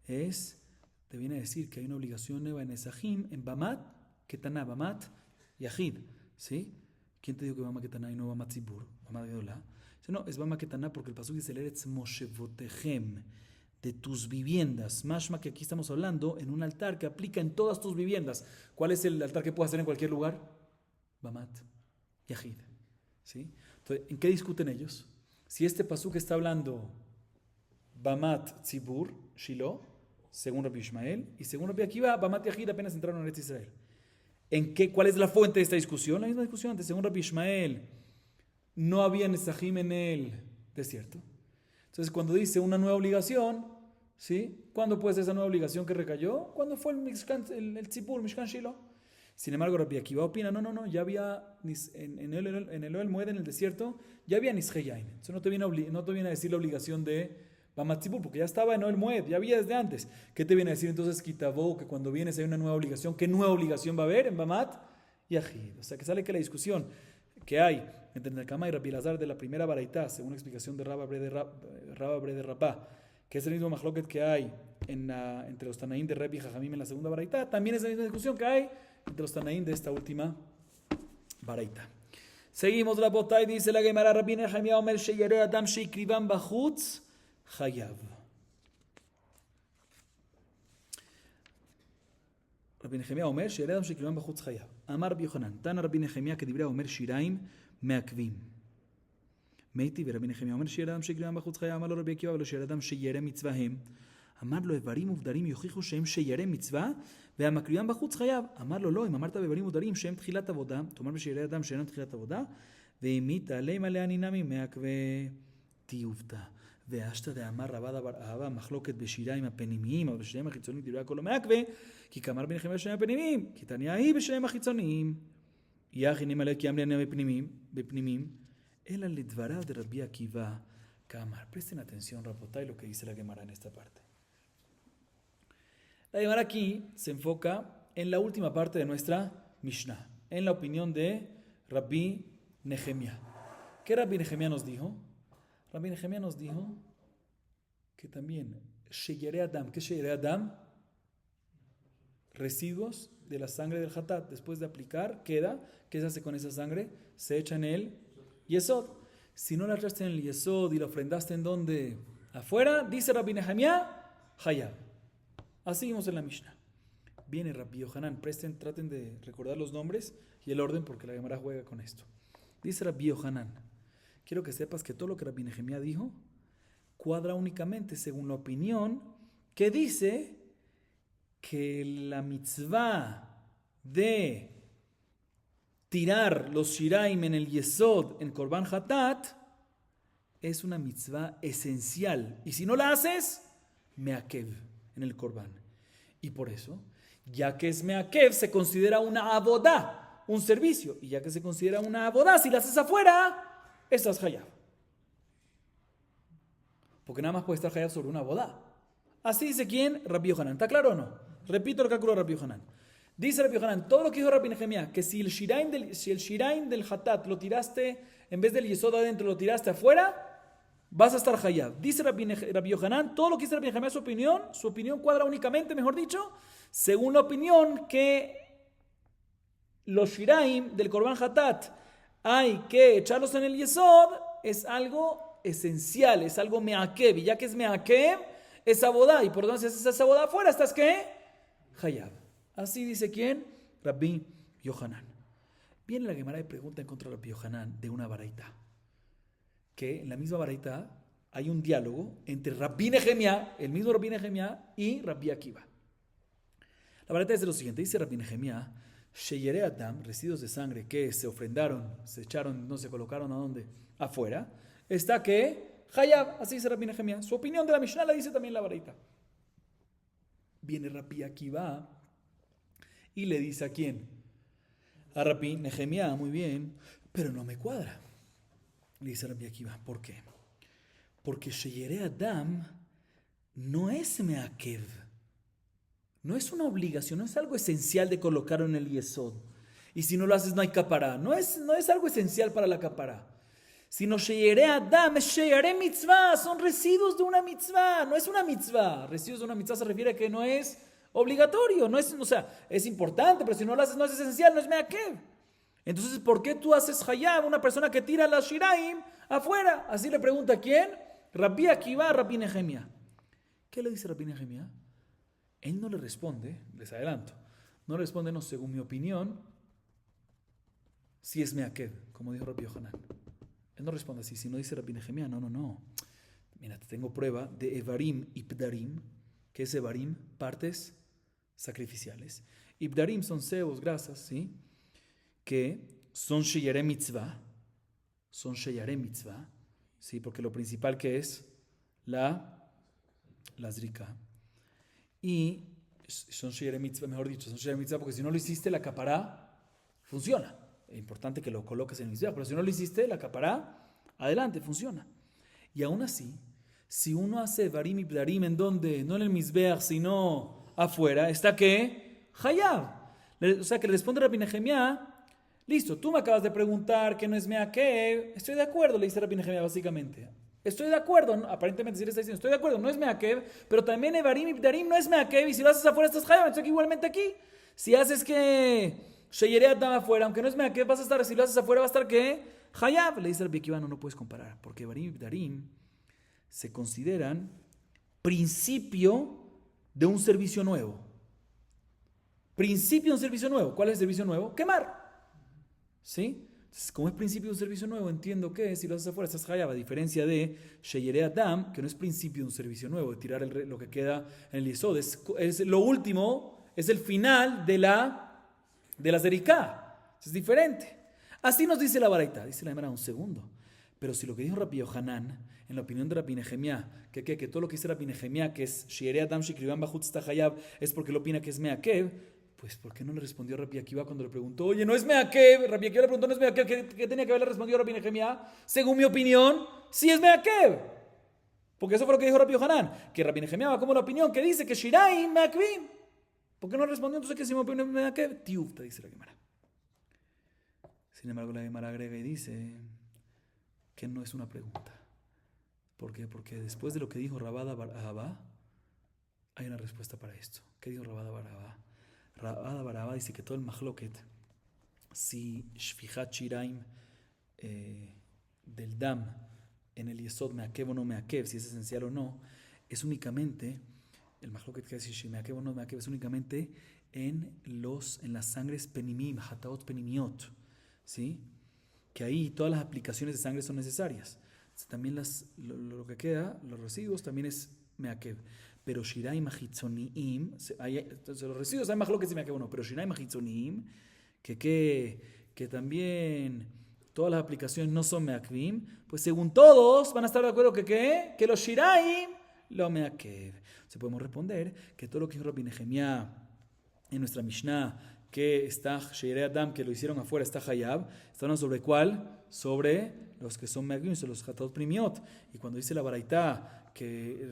te viene a decir que hay una obligación nueva en Nesachim, en Bamat, Ketaná, Bamat Yahid, ¿sí? ¿Quién te dijo que Bamat Ketaná y no Bamat Tzibur? Bamat Gedolá. Dice, no, es Bamat Ketaná porque el pasuk dice el eretz moshevotechem, de tus viviendas. Mashma que aquí estamos hablando en un altar que aplica en todas tus viviendas. ¿Cuál es el altar que puedes hacer en cualquier lugar? Bamat Yahid, ¿sí? Entonces, ¿en qué discuten ellos? Si este pasuk está hablando Bamat Tzibur, Shiloh, según Rabbi Ishmael, y según Rabbi Akiva, Bamat Yahid apenas entraron en Eretz Israel. ¿Cuál es la fuente de esta discusión? La misma discusión antes. Según Rabbi Ishmael, no había Nesachim en el desierto. Entonces, cuando dice una nueva obligación, ¿sí? ¿Cuándo puede ser esa nueva obligación que recayó? Cuando fue el Tzibur, Mishkan Shiloh. Sin embargo, Rabbi Akiva opina, no, ya había en el Ohel Moed, en el desierto, ya había Nisheyain. Entonces no te viene a decir la obligación de Bamat Tzibur, porque ya estaba en Ohel Moed, ya había desde antes. ¿Qué te viene a decir entonces Kitavou, que cuando vienes hay una nueva obligación? ¿Qué nueva obligación va a haber en Bamat Yahid? O sea, que sale que la discusión que hay entre Tanakama y Rabbi Elazar de la primera baraita, según la explicación de Rabba Bre de Rapá, que es el mismo mahloket que hay entre los Tanaim de Rebbi y Jajamim en la segunda baraita, también es la misma discusión que hay entre los Tanaim de esta última baraita. Seguimos, Rabotay, dice la Gemara, Rabbi Nehemia Omer sheyere adam sheikrivan bachutz chayav. Rabbi Nehemia Omer sheyere adam sheikrivan bachutz chayav. Amar Rabbi Yochanan, Tana Rabbi Nehemia que dibra Omer shiraim meakvim. Meiti ורבי נחמיה אומר שירא אדם שגרם בחוץ חיה אמר לו רבי עקיבא ולא שירא אדם שירא מצווה הם אמר לו איברים ובדרים יוכיחו שהם שירא מצווה והמקריבם בחוץ חייב אמר לו לא אם אמרת באיברים ובדרים שהם תחילת עבודה תאמר בשירא אדם שאינם תחילת עבודה ואם תעלם עליה נינמי מעכבה תיובתא ואשתא דאמר רבא בר אהבה מחלוקת בשיריים הפנימיים אבל בשיריים החיצוניים דברי הכל לא מעכבה כי כאמר רבי נחמיה בשיריים הפנימיים כי תניא היא בשיריים החיצוניים יחי נמלא כי אמר לי בפנימיים אלא לדבריו de Rabbi Akiva Kamar. Presten atención, Rabotay, lo que dice la Gemara en esta parte. La Gemara aquí se enfoca en la última parte de nuestra Mishnah, en la opinión de Rabbi Nehemia. ¿Qué Rabbi Nehemia nos dijo? Rabbi Nehemia nos dijo que también Sheyere Adam, ¿qué es Sheyere Adam? Residuos de la sangre del Hatat. Después de aplicar, queda. ¿Qué se hace con esa sangre? Se echa en el Yesod. Si no la echaste en el Yesod y la ofrendaste en donde afuera, dice Rabbi Nehemia, Hayab. Así vimos en la Mishnah. Viene Rabbi Yohanan, traten de recordar los nombres y el orden porque la Gemara juega con esto. Dice Rabbi Yohanan, quiero que sepas que todo lo que Rabbi Nehemia dijo cuadra únicamente según la opinión que dice que la mitzvah de tirar los shiraim en el yesod, en Korban Hatat, es una mitzvah esencial. Y si no la haces, meakev en el Corban. Y por eso, ya que es meakev, se considera una abodá, un servicio. Y ya que se considera una abodá, si la haces afuera, estás hayab. Porque nada más puede estar hayab sobre una abodá. Así dice quién, Rabbi Yohanan. ¿Está claro o no? Repito el cálculo de Rabbi Yohanan. Dice Rabbi Yohanan, todo lo que dijo Rabbi Nehemiah, que si el shiraim del hatat lo tiraste, en vez del yesod adentro lo tiraste afuera, vas a estar hayab. Dice Rabbi Yohanan, todo lo que dice Rabbi Nehemiah, su opinión cuadra únicamente, mejor dicho, según la opinión que los shiraim del korban hatat hay que echarlos en el yesod, es algo esencial, es algo meakev, y ya que es meakev, es abodá, y por lo tanto si haces esa abodá afuera, ¿estás qué? Hayab. Así dice quién? Rabbi Yohanan. Viene la Gemara y pregunta en contra de Rabbi Yohanan de una baraita. Que en la misma baraita hay un diálogo entre Rabbi Nehemiah, el mismo Rabbi Nehemiah, y Rabbi Akiva. La baraita dice lo siguiente, dice Rabbi Nehemiah, Sheyere Adam, residuos de sangre que se ofrendaron, se echaron, no se colocaron a dónde, afuera, está que Hayab, así dice Rabbi Nehemiah. Su opinión de la Mishnah la dice también la baraita. Viene Rabbi Akiva y le dice a quién, a Rabbi Nehemiah, muy bien, pero no me cuadra. Le dice Rabbi Akiva, ¿por qué? Porque Sheyere Adam no es meakev, no es una obligación, no es algo esencial de colocarlo en el yesod. Y si no lo haces no hay capará, no es algo esencial para la capará. Sino Sheyere Adam, Sheyere mitzvah, son residuos de una mitzvah, no es una mitzvah. Residuos de una mitzvah se refiere a que no es obligatorio, no es, o sea, es importante, pero si no lo haces no es esencial, no es meakev. Entonces, ¿por qué tú haces hayab una persona que tira la shiraim afuera? Así le pregunta a quién, Rabbi Akiva, Rabbi Nehemiah. ¿Qué le dice Rabbi Nehemiah? Él no le responde, les adelanto, no le responde, no, según mi opinión, si es meakev, como dijo Rabbi Yohanan. Él no responde así, si no dice Rabbi Nehemiah, no. Mira, te tengo prueba de Evarim y Pdarim, que es Evarim, partes sacrificiales. Ibdarim son cebos, grasas, ¿sí? Que son sheyare mitzvah, ¿sí? Porque lo principal que es la zrika. Y son sheyare mitzvah, mejor dicho, son sheyare mitzvah porque si no lo hiciste, la capará funciona. Es importante que lo coloques en el mitzvah, pero si no lo hiciste, la capará, adelante, funciona. Y aún así, si uno hace Varim y Pdarim en donde, no en el mizbeach, sino afuera, está que hayab. O sea que le responde Rabbi Nehemiah, listo, tú me acabas de preguntar que no es meakev, estoy de acuerdo, le dice Rabbi Nehemiah básicamente. Estoy de acuerdo, ¿no? Aparentemente sí le está diciendo, estoy de acuerdo, no es meakev, pero también Evarim y Pdarim no es meakev, y si lo haces afuera estás hayab, entonces igualmente aquí. Si haces que Sheyere Adam afuera, aunque no es meakev, vas a estar, si lo haces afuera va a estar que hayab. Le dice Rabbi Akiva, no puedes comparar, porque Evarim y Pdarim se consideran principio de un servicio nuevo. Principio de un servicio nuevo. ¿Cuál es el servicio nuevo? Quemar. ¿Sí? Entonces, como es principio de un servicio nuevo, entiendo que si lo haces afuera estás hayab, a diferencia de Sheyere Adam, que no es principio de un servicio nuevo, de tirar lo que queda en el yesod. Es lo último, es el final de la zeriká. Es diferente. Así nos dice la baraita. Dice la Gemara, un segundo. Pero si lo que dijo Rabbi Yohanan, en la opinión de Rabbi Nehemiah, que todo lo que dice Rabbi Nehemiah, que es Sheyere Adam Shikriban Bachut Hayab, es porque él opina que es meakev, pues ¿por qué no le respondió Rabbi Akiva cuando le preguntó, oye, no es meakev? Rabbi Akiva le preguntó, no es meakev, ¿qué tenía que haberle respondido Rabbi Nehemiah? Según mi opinión, sí es meakev. Porque eso fue lo que dijo Rabbi Yohanan, que Rabbi Nehemiah va como la opinión que dice que Shiraim meakvim. ¿Por qué no respondió entonces que si mi opinión es meakev? Tiufta, dice la Gemara. Sin embargo, la Gemara agrega y dice que no es una pregunta. ¿Por qué? Porque después de lo que dijo Rabada Bar Ahava, hay una respuesta para esto. ¿Qué dijo Rabada Bar Ahava? Rabada Bar Ahava dice que todo el mahloket, si shfichat shiraim del dam en el yesod meakev o no meakev, si es esencial o no, es únicamente, el mahloket que dice si meakev o no meakev, es únicamente en las sangres penimim, hataot penimiot, ¿sí? Que ahí todas las aplicaciones de sangre son necesarias. También lo que queda, los residuos, también es meakev. Pero shiraim achitzoniim, entonces los residuos hay más lo que se meakev o no, pero shiraim achitzoniim, que también todas las aplicaciones no son meakvim, pues según todos van a estar de acuerdo que ¿qué? Que los shiraim lo meakev. Se podemos responder que todo lo que dijo Rabbi Nehemiah en nuestra Mishnah, que está Sheirei Adam, que lo hicieron afuera, está Hayab, está hablando sobre ¿cuál? Sobre los que son meakvim, sobre los hatat primiot. Y cuando dice la baraitá, que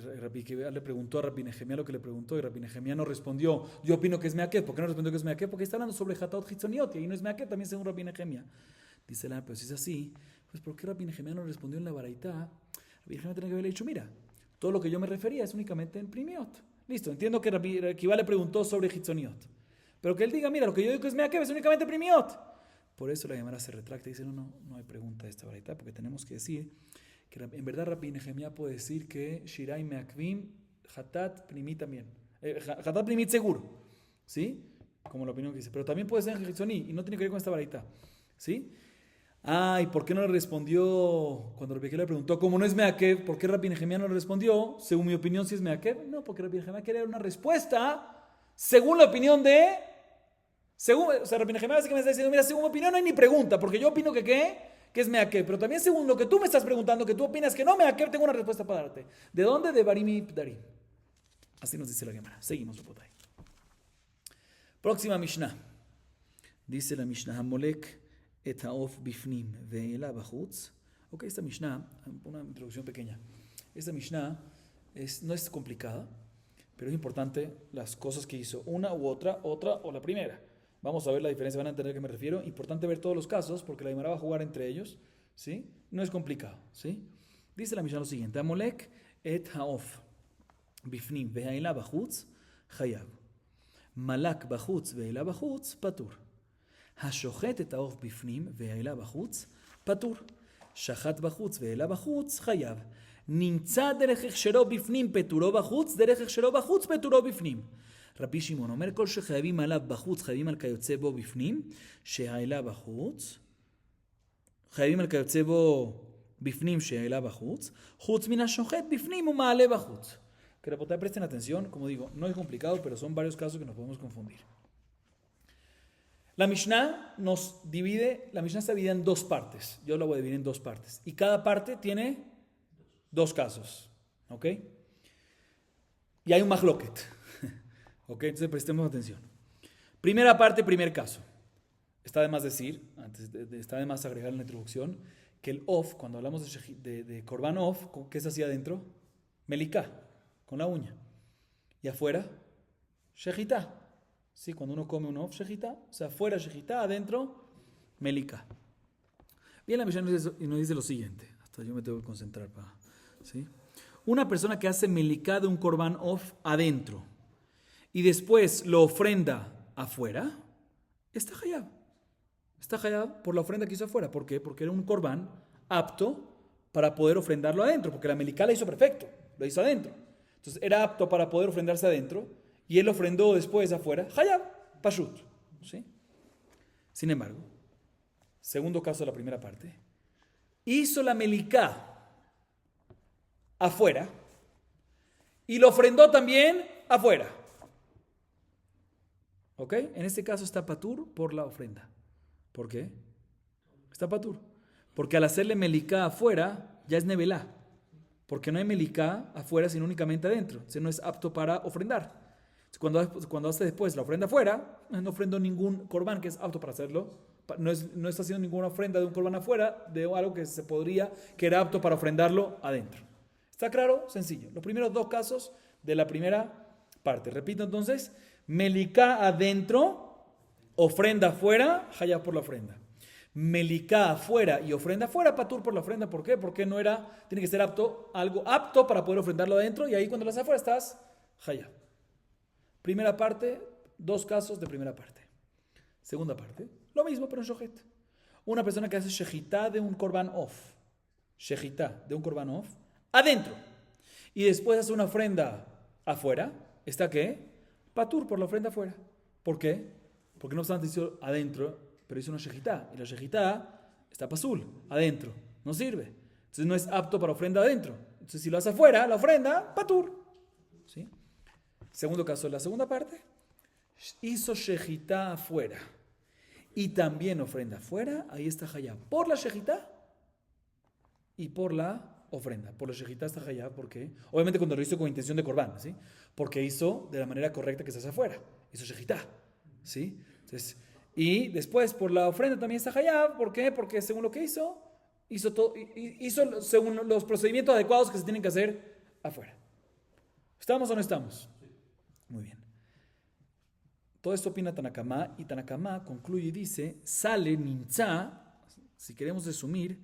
le preguntó a Rabbi Nehemiah lo que le preguntó, y Rabbi Nehemiah no respondió, yo opino que es meakev. ¿Por qué no respondió que es meakev? Porque está hablando sobre hatat hitzoniot, y ahí no es meakev, también según Rabbi Nehemiah. Dice la, pero si es así, pues ¿por qué Rabbi Nehemiah no respondió en la baraitá? Rabbi Nehemiah tenía que haberle dicho, mira, todo lo que yo me refería es únicamente en primiot. Listo, entiendo que Rabbi Akiva le preguntó sobre hitzoniot, pero que él diga, mira, lo que yo digo que es meakev es únicamente primiot. Por eso la Gemara se retracta y dice, no hay pregunta de esta baraitá, porque tenemos que decir que en verdad Rabbi Nehemiah puede decir que shirai meakvim, hatat primit también. Hatat primit seguro, ¿sí? Como la opinión que dice, pero también puede ser en hitzoní y no tiene que ver con esta baraitá, ¿sí? ¿Y por qué no le respondió cuando Rabbi Akiva le preguntó cómo no es meakev? ¿Por qué Rabbi Nehemiah no le respondió? Según mi opinión, si es meakev. No, porque Rabbi Nehemiah quería una respuesta según la opinión de... o sea, Rabbi Nehemiah básicamente me está diciendo, mira, según mi opinión no hay ni pregunta, porque yo opino que ¿qué? Que es meakev. Pero también según lo que tú me estás preguntando, que tú opinas que no meakev, tengo una respuesta para darte. ¿De dónde? De Barim y Pdarim. Así nos dice la Gemara. Seguimos, Rabotai. Próxima Mishnah. Dice la Mishnah, Hamolek et haof bifnim ve'ela bachutz. Ok, esta Mishnah, una introducción pequeña. Esta Mishnah no es complicada, pero es importante las cosas que hizo una u otra o la primera. Vamos a ver la diferencia, van a entender a qué me refiero. Importante ver todos los casos, porque la Gemara va a jugar entre ellos, ¿sí? No es complicado, ¿sí? Dice la Mishnah lo siguiente, Amolek et haof bifnim ve'ela bachutz chayab. Malak bachutz ve'ela bachutz patur. השוחט את העוף בפנים והעלה בחוץ, פטור. שחט בחוץ והעלה בחוץ, חייב. נמצא דרך הכשרו בפנים, פטורו בחוץ, דרך הכשרו בחוץ, פטורו בפנים. רבי שמעון אומר, כל שחייבים עליו בחוץ, חייבים על כיוצא בו בפנים, שהעלה בחוץ, חייבים על כיוצא בו בפנים, שהעלה בחוץ, חוץ מן השוחט בפנים ומעלה בחוץ. Que reportar, presten atención, como digo, no es complicado, pero son varios casos que nos podemos confundir. La Mishnah está dividida en dos partes. Yo la voy a dividir en dos partes. Y cada parte tiene dos casos. ¿Ok? Y hay un mahloket. ¿Ok? Entonces prestemos atención. Primera parte, primer caso. Está de más decir, está de más agregar en la introducción, que el of, cuando hablamos de korban of, ¿qué se hacía adentro? Meliká, con la uña. Y afuera, shechitá. Sí, cuando uno come un of, shechitá, o sea, fuera shechitá, adentro, melika. Bien, la Mishnah nos dice lo siguiente, hasta yo me tengo que concentrar ¿sí? Una persona que hace melika de un korban of adentro y después lo ofrenda afuera, está hayab. Está hayab por la ofrenda que hizo afuera. ¿Por qué? Porque era un korban apto para poder ofrendarlo adentro, porque la melika la hizo perfecto, lo hizo adentro. Entonces era apto para poder ofrendarse adentro. Y él ofrendó después afuera, hayab, pashut. ¿Sí? Sin embargo, segundo caso de la primera parte, hizo la meliká afuera y lo ofrendó también afuera. ¿Ok? En este caso está patur por la ofrenda. ¿Por qué? Está patur. Porque al hacerle meliká afuera, ya es nevelá. Porque no hay meliká afuera, sino únicamente adentro. Entonces no es apto para ofrendar. Cuando hace después la ofrenda afuera, no ofrendó ningún corbán que es apto para hacerlo. No está haciendo ninguna ofrenda de un corbán afuera, de algo que era apto para ofrendarlo adentro. ¿Está claro? Sencillo. Los primeros dos casos de la primera parte. Repito entonces, meliká adentro, ofrenda afuera, hayab por la ofrenda. Meliká afuera y ofrenda afuera, patur por la ofrenda. ¿Por qué? Porque tiene que ser algo apto para poder ofrendarlo adentro, y ahí cuando lo haces afuera estás hayab. Primera parte, dos casos de primera parte. Segunda parte, lo mismo pero en shochet. Una persona que hace shechitá de un korban off, adentro, y después hace una ofrenda afuera, ¿está qué? Patur por la ofrenda afuera. ¿Por qué? Porque no obstante hizo adentro, pero hizo una shechitá, y la shechitá está pasul, adentro, no sirve. Entonces no es apto para ofrenda adentro. Entonces si lo hace afuera, la ofrenda, patur. ¿Sí? Segundo caso, la segunda parte, hizo shechitá afuera y también ofrenda afuera, ahí está Hayab. Por la Shejitá y por la ofrenda. Por la Shejitá está Hayab, porque obviamente cuando lo hizo con intención de Corbán, ¿sí? Porque hizo de la manera correcta que se hace afuera. Hizo Shejitá, ¿sí? Entonces, y después por la ofrenda también está Hayab. ¿Por qué? Porque según lo que hizo según los procedimientos adecuados que se tienen que hacer afuera. ¿Estamos o no estamos? Muy bien. Todo esto opina Tanakama, y Tanakama concluye y dice, sale Nimtza, si queremos resumir,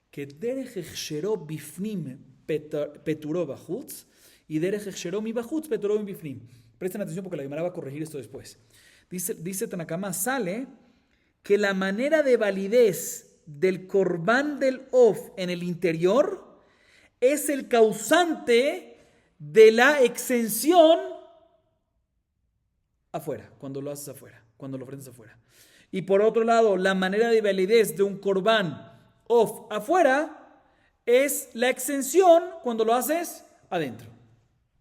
que Derech Hechshero Bifnim Peturó Bachutz y Derech Hechshero Mi Bachutz Peturó Bifnim. Presten atención porque la Gemara va a corregir esto después. Dice Tanakama, sale que la manera de validez del Corbán del Of en el interior es el causante de la exención afuera, cuando lo haces afuera, cuando lo ofrendas afuera. Y por otro lado, la manera de validez de un Corbán Of afuera es la exención cuando lo haces adentro.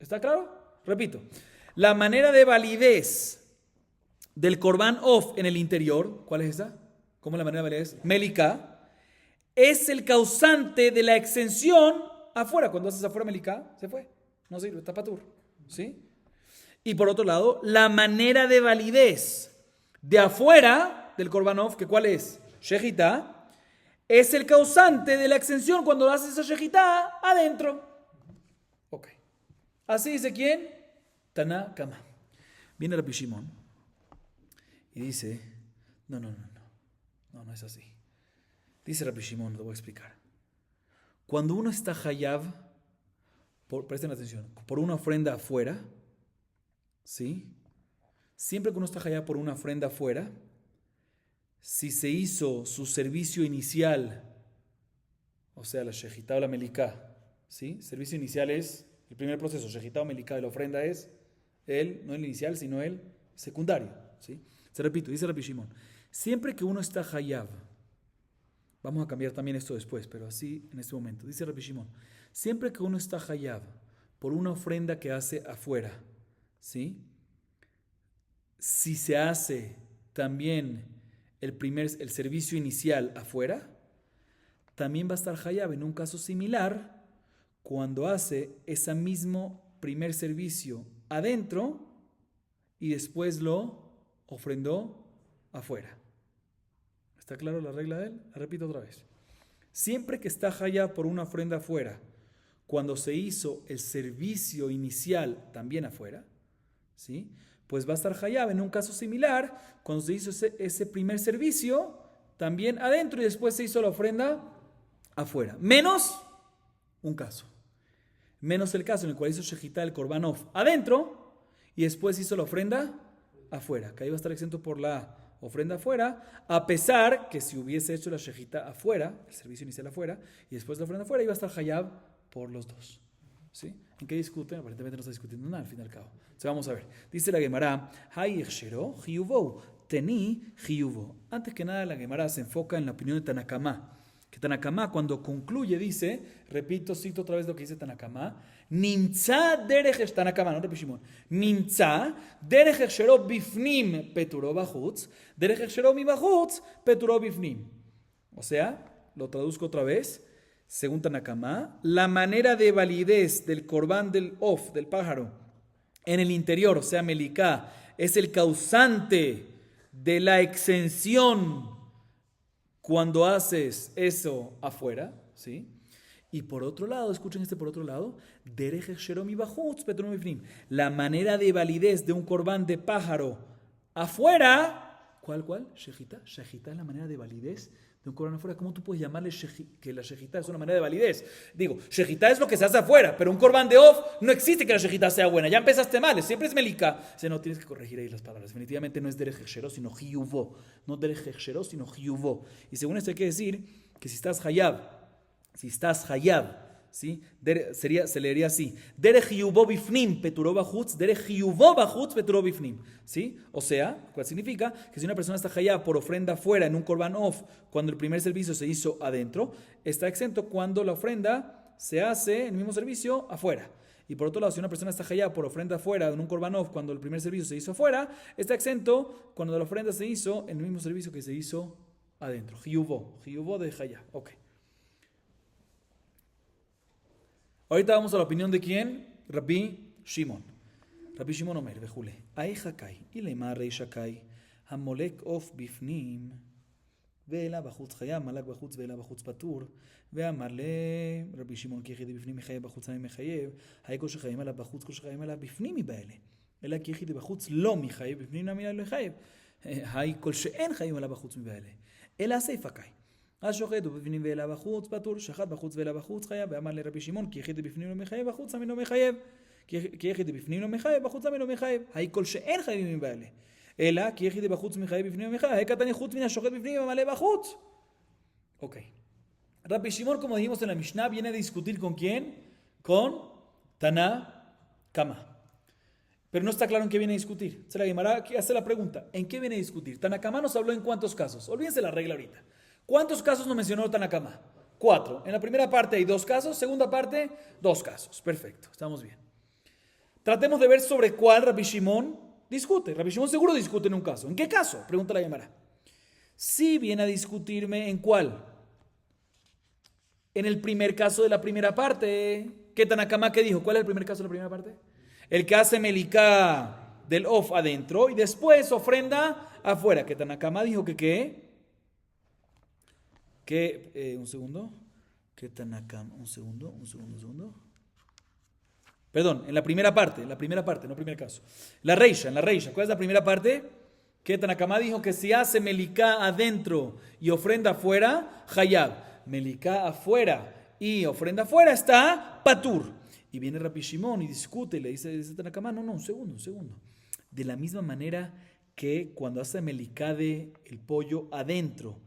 ¿Está claro? Repito, la manera de validez del Corbán Of en el interior, ¿cuál es esa? ¿Cómo es la manera de validez? Melika, es el causante de la exención afuera. Cuando haces afuera Melika, se fue, no sirve, está patur, ¿sí? Y por otro lado, la manera de validez de afuera del Korban Of, que ¿cuál es? Shejitá, es el causante de la exención cuando haces esa Shejitá adentro. Ok. Así dice ¿quién? Tanakama. Viene Rabbi Shimon y dice, no es así. Dice Rabbi Shimon, lo voy a explicar. Cuando uno está hayab, presten atención, por una ofrenda afuera, ¿sí? Siempre que uno está hayab por una ofrenda afuera, si se hizo su servicio inicial, o sea, la shejitá o la meliká, ¿sí? Servicio inicial es el primer proceso, shejitá o meliká, y la ofrenda es no el inicial, sino el secundario, ¿sí? Se repito, dice Rabbi Shimon, siempre que uno está hayab, vamos a cambiar también esto después, pero así en este momento, dice Rabbi Shimon, siempre que uno está hayab por una ofrenda que hace afuera, ¿sí? Si se hace también el servicio inicial afuera, también va a estar hayab en un caso similar cuando hace ese mismo primer servicio adentro y después lo ofrendó afuera. ¿Está claro la regla de él? La repito otra vez. Siempre que está hayab por una ofrenda afuera, cuando se hizo el servicio inicial también afuera, ¿sí? Pues va a estar hayab en un caso similar cuando se hizo ese primer servicio también adentro y después se hizo la ofrenda afuera. Menos un caso. Menos el caso en el cual hizo shejitá el Korban Of adentro y después hizo la ofrenda afuera, que ahí va a estar exento por la ofrenda afuera, a pesar que si hubiese hecho la shejitá afuera, el servicio inicial afuera, y después la ofrenda afuera, iba a estar hayab por los dos. ¿Sí? ¿En qué discuten? Aparentemente no está discutiendo nada al fin y al cabo. Entonces vamos a ver. Dice la Gemara, Hay Echshero Hiyuvo, Teni Hiyuvo. Antes que nada la Gemara se enfoca en la opinión de Tanakama. Que Tanakama cuando concluye dice, repito, cito otra vez lo que dice Tanakama, Nimtza derech Tanakama, no Rabbi Shimon. Nimtza derech Echshero bifnim peturo bachutz, derech Echshero mi bachutz peturo bifnim. O sea, lo traduzco otra vez. Según Tanakama, la manera de validez del Corbán del Of, del pájaro, en el interior, o sea, Meliká, es el causante de la exención cuando haces eso afuera, ¿sí? Y por otro lado, escuchen por otro lado, Derech Echshero mi bachutz peturo bifnim. La manera de validez de un Corbán de pájaro afuera, ¿cuál? Shejitá. Shejitá es la manera de validez de un Corbán afuera. ¿Cómo tú puedes llamarle que la shejitá es una manera de validez? Digo, shejitá es lo que se hace afuera, pero un Corbán de Of no existe que la shejitá sea buena. Ya empezaste mal, siempre es melika. O sea, no, tienes que corregir ahí las palabras. Definitivamente no es derech echshero, sino hiyuvo. No derech echshero, sino hiyuvo. Y según esto hay que decir que si estás hayab, ¿sí? Se leería así. Derech hiyuvo bifnim peturo bachutz, derech hiyuvo bachutz peturo bifnim. ¿Sí? O sea, ¿cuál significa? Que si una persona está hayab por ofrenda afuera en un Korban Of, cuando el primer servicio se hizo adentro, está exento cuando la ofrenda se hace en el mismo servicio afuera. Y por otro lado, si una persona está hayab por ofrenda afuera en un korbanov cuando el primer servicio se hizo afuera, está exento cuando la ofrenda se hizo en el mismo servicio que se hizo adentro. Hiyubo de hayab. Ok. Ahorita vamos a la opinión de quién? Rabbi Shimon. Rabbi Shimon Omer, vejule. Ay hakai, ilema rei shakai, hamolek of bifnim, ve'ela bachutz hayab, malak bachutz ve'ela bachutz patur, ve'amar le Rabbi Shimon ki yechid bifnim mechayev bachutz ami mechayev, hay kol shechayim alav bachutz kol shechayim alav bifnim ibaele, ela ki yechid bachutz lo mechayev bifnim nami lo mechayev, hay kol she'en chayim alav bachutz mibaele, ela seifa kai. השוחט ובפנים ואלה בחוץ פטור, שחט בחוץ ואלה בחוץ חייב, ואמר לרבי שמעון כי יחיד בפנים לא מחייב, בחוץ עמי לא מחייב, כי יחיד בפנים לא מחייב, בחוץ עמי לא מחייב, היי כל שאין חייבים מבעלה, אלא כי יחיד בחוץ מחייב בפנים לא מחייב, היי קטן חוץ מן השוחט בפנים ומלא בחוץ. Ok. Rabbi Shimon, como dijimos en la Mishnah, viene a discutir ¿con quién? Con Taná Kama. Pero no está claro en qué viene a discutir. Se la Gemara aquí hace la pregunta, ¿en qué viene a discutir? Taná Kama nos habló en cuántos casos. Olvídense la regla ahorita. ¿Cuántos casos nos mencionó Tanakama? 4. En la primera parte hay 2 casos, segunda parte 2 casos. Perfecto, estamos bien. Tratemos de ver sobre cuál Rabbi Shimon discute. Rabbi Shimon seguro discute en un caso. ¿En qué caso? Pregunta la Gemara. Si viene a discutirme en cuál. En el primer caso de la primera parte. ¿Qué Tanakama qué dijo? ¿Cuál es el primer caso de la primera parte? El que hace meliká del of adentro y después ofrenda afuera. ¿Qué Tanakama dijo que qué? Un segundo. ¿Qué Tanakama? Un segundo. Perdón, en la primera parte, no primer caso. En la reisha. ¿Cuál es la primera parte? Que Tanakama dijo que si hace meliká adentro y ofrenda afuera, hayab. Meliká afuera y ofrenda afuera está patur. Y viene Rabbi Shimon y discute, le dice Tanakama, no, un segundo. De la misma manera que cuando hace meliká de el pollo adentro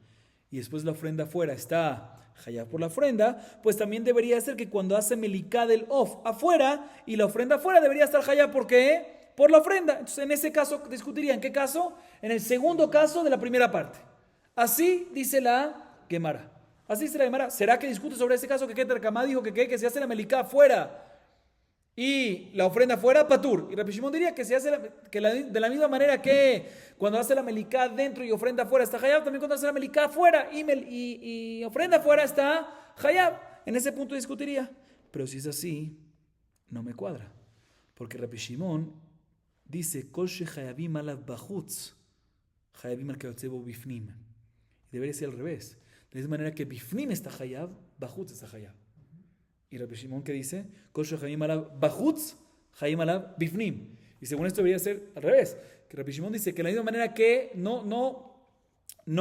y después la ofrenda afuera está hayab por la ofrenda, pues también debería ser que cuando hace meliká del of afuera y la ofrenda afuera debería estar hayab, ¿por qué? Por la ofrenda. Entonces en ese caso discutiría, ¿en qué caso? En el segundo caso de la primera parte. Así dice la Gemara. ¿Será que discute sobre ese caso que Tanakama dijo que se hace la meliká afuera y la ofrenda afuera, patur? Y Rabbi Shimon diría que se hace de la misma manera que cuando hace la meliká dentro y ofrenda afuera está hayab, también cuando hace la meliká afuera y ofrenda afuera está hayab. En ese punto discutiría. Pero si es así, no me cuadra. Porque Rabbi Shimon dice, Kol shehayabim alav bachutz, hayabim al kayotzebo bifnim. Debería ser al revés. De esa manera que bifnim está hayab, bachutz está hayab. Y Rabbi Shimon, ¿qué dice? Kol shehayabim alav bachutz, hayabim alav bifnim. Y según esto debería ser al revés. Que Rabbi Shimon dice que de la misma manera que no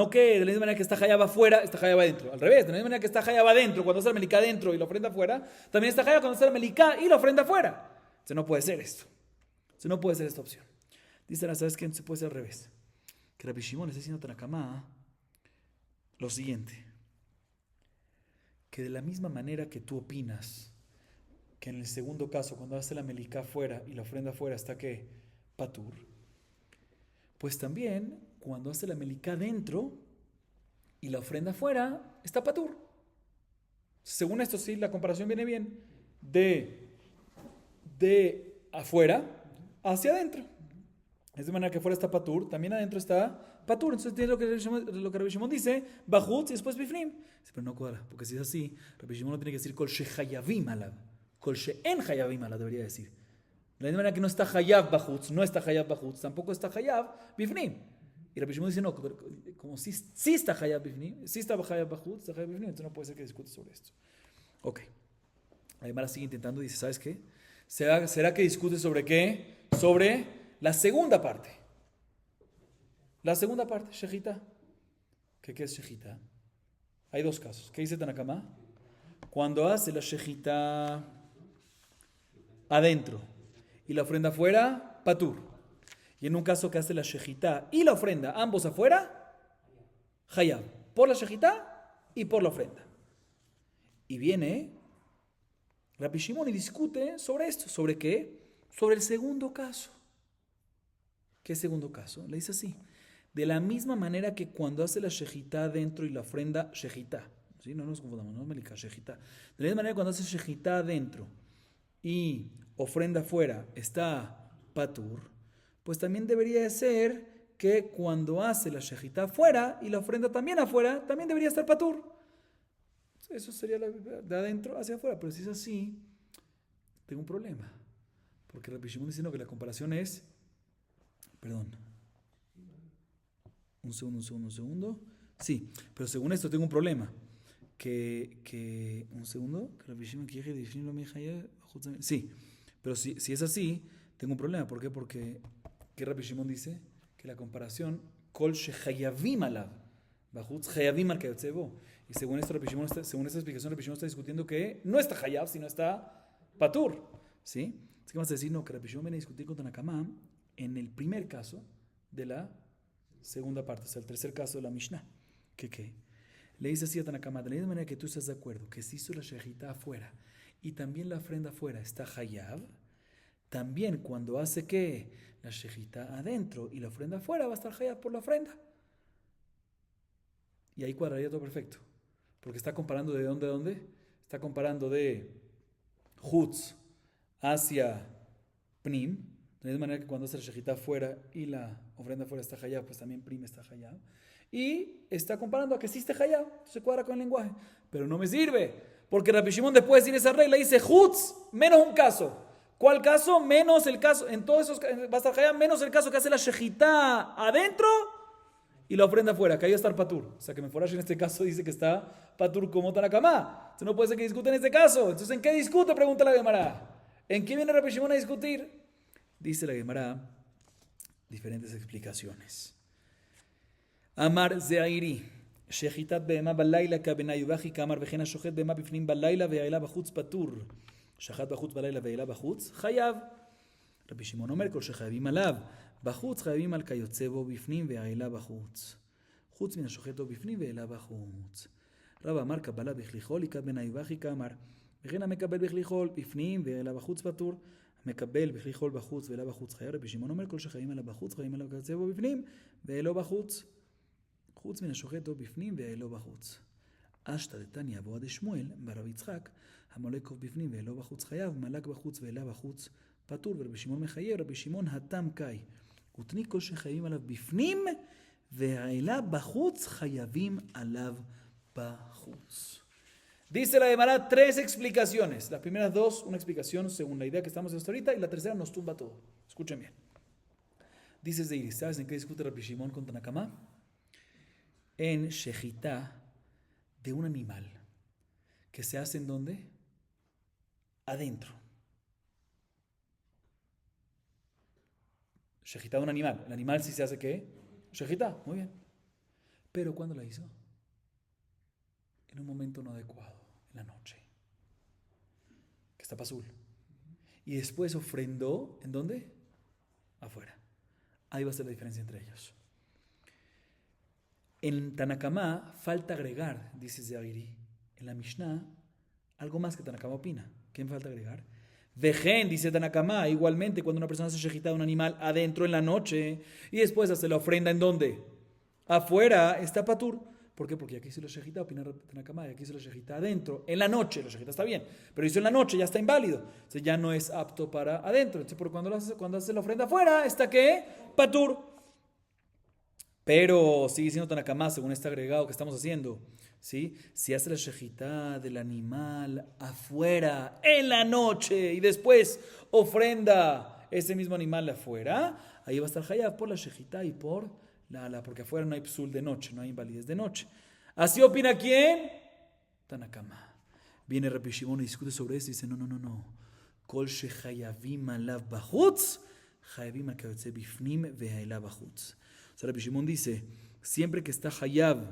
que de la misma manera que está hayab afuera, está hayab adentro. Al revés, de la misma manera que está hayab adentro, cuando hace la meliká adentro y la ofrenda afuera, también está hayab cuando hace la meliká y la ofrenda afuera. Entonces no puede ser esto. Entonces no puede ser esta opción. Dice, ¿sabes qué? Se puede ser al revés. Que Rabbi Shimon está diciendo a Tanakama lo siguiente. Que de la misma manera que tú opinas que en el segundo caso, cuando hace la meliká afuera y la ofrenda afuera está ¿qué? Patur. Pues también cuando hace la meliká dentro y la ofrenda afuera está patur. Según esto sí, la comparación viene bien. De afuera hacia adentro. Es de manera que afuera está patur, también adentro está patur. Entonces tiene lo que Rabbi Shimon dice, bachutz y después bifnim. Pero no cuadra, porque si es así, Rabbi Shimon no tiene que decir kol shehayavim alav, kol she'en hayavim alav debería decir. De la misma manera que no está hayab bachutz, no está hayab bachutz, tampoco está hayab bifnim. Y Rabbi Shimon dice no, como si está hayab bifnim, si está hayab bachutz, está hayab bifnim, entonces no puede ser que discute sobre esto. Ok. La Gemara sigue intentando y dice, ¿sabes qué? ¿Será que discute sobre qué? Sobre la segunda parte. La segunda parte, shejita. ¿Qué es shejita? Hay 2 casos. ¿Qué dice Tanakama? Cuando hace la shejita adentro y la ofrenda afuera, patur. Y en un caso que hace la shejita y la ofrenda, ambos afuera, hayab. Por la shejita y por la ofrenda. Y viene Rabbi Shimon y discute sobre esto. ¿Sobre qué? Sobre el segundo caso. ¿Qué segundo caso? Le dice así. De la misma manera que cuando hace la shejitá dentro y la ofrenda, shejitá. ¿Sí? No nos confundamos, no es meliká, shejitá. De la misma manera que cuando hace shejitá dentro y ofrenda afuera está patur, pues también debería de ser que cuando hace la shejitá afuera y la ofrenda también afuera, también debería estar patur. Eso sería de adentro hacia afuera, pero si es así, tengo un problema. Porque Rabbi Shimon diciendo que la comparación es, perdón, un segundo. Sí, pero según esto tengo un problema. Un segundo, sí, pero si es así, tengo un problema. ¿Por qué? Porque ¿qué Rabbi Shimon dice? Que la comparación, kol shechayavim alav, bachutz chayavim al kayotze bo. Y según esto, según esta explicación, Rabbi Shimon está discutiendo que no está hayav, sino está patur. ¿Sí? Así que vamos a decir, no, que Rabbi Shimon viene a discutir con Tanakama en el primer caso de la segunda parte, o sea, el tercer caso de la Mishnah. ¿Qué? Le dice así a Tanakama, de la misma manera que tú estás de acuerdo que si hizo la shejitá afuera y también la ofrenda afuera está hayav, también cuando hace que la shejitá adentro y la ofrenda afuera va a estar hayav por la ofrenda. Y ahí cuadraría todo perfecto. Porque está comparando de dónde a dónde. Está comparando de Hutz hacia Pnim. De la misma manera que cuando hace la shejitá afuera y la ofrenda afuera está hayav, pues también Pnim está hayav. Y está comparando a que sí está hayav. Se cuadra con el lenguaje. Pero no me sirve. Porque Rabbi Shimon después de decir esa regla dice Hutz menos un caso. ¿Cuál caso? Menos el caso. En todos esos va a estar hayav menos el caso que hace la shejitá adentro y la ofrenda afuera, que ahí va a estar patur. O sea que Meforash en este caso dice que está patur como Tanakama. Entonces no puede ser que discute en este caso. Entonces, ¿en qué discute? Pregunta la Gemara. ¿En qué viene Rabbi Shimon a discutir? Dice la Gemara diferentes explicaciones. Amar Zeairi, Shechitat Behema Balayla Kabenayubaji Kamar Vejena Shochet Behema Bifnim Balayla Ve'aila Bachutz Patur. Shachat Bachutz Balayla Ve'aila Bachutz Chayav. Rabbi Shimon Omer Kol Shechayavim Alav. בחוץ חייבים על כיוצא בו בפנים והעילה בחוץ. חוץ מן השוחט בו בפנים והעילה בחוץ. רב אמר קבלה בכליכול, יקב בנאי ובכי כאמר. וכן המקבל בכליכול בפנים והעילה בחוץ פטור. המקבל בכליכול בחוץ והעילה בחוץ חייב. רבי שמעון אומר כל שחייבים עליו בחוץ, חייבים עליו כיוצא בו בפנים והעילו בחוץ. חוץ מן השוחט בו בפנים והעילו בחוץ. אשתא דתניא אבוה דשמואל ברב יצחק, המולקוב בפנים והעילו בחוץ חייב, מלק בחוץ והעילה בחוץ פטור. ורבי שמעון מחייב, רבי שמעון התם קאי. ותני כל שחייבים עליו בפנים, והעילה בחוץ חייבים עליו בחוץ. Dice la Gemara tres explicaciones. Las primeras dos, una explicación según la idea que estamos haciendo ahorita, y la tercera nos tumba todo. Escuchen bien. Dice Zeiri, ¿sabes en qué discute Rabbi Shimon con Tanakama? En shejitá de un animal que se hace en ¿dónde? Adentro. Shejitá de un animal. El animal sí se hace ¿qué? Shejitá, muy bien. Pero ¿cuándo la hizo? En un momento no adecuado, en la noche. Que está azul. Y después ofrendó, ¿en dónde? Afuera. Ahí va a ser la diferencia entre ellos. En Tanakama falta agregar, dice Zeagiri, en la Mishnah, algo más que Tanakama opina. ¿Qué me falta agregar? Vejen, dice Tanakama, igualmente cuando una persona hace shejitá de un animal adentro en la noche y después hace la ofrenda ¿en dónde? Afuera, está patur. ¿Por qué? Porque aquí hizo la shejitá, opina Tanakama, y aquí hizo la shejitá adentro, en la noche, la shejitá está bien, pero hizo en la noche, ya está inválido, entonces ya no es apto para adentro. Entonces, por cuando hace la ofrenda afuera, ¿está qué? Patur. Pero sigue siendo Tanakama, según este agregado que estamos haciendo, ¿sí? Si hace la shejitá del animal afuera, en la noche, y después ofrenda ese mismo animal afuera, ahí va a estar hayav por la shejitá y por porque afuera no hay psul de noche, no hay invalidez de noche. ¿Así opina quién? Tanakama. Viene Rabbi Shimon y discute sobre eso y dice, no. Kol shechayavim alav bachutz, chayavim al kayotze bifnim ve'haila bachutz. O sea, Rabbi Shimon dice, siempre que está hayav,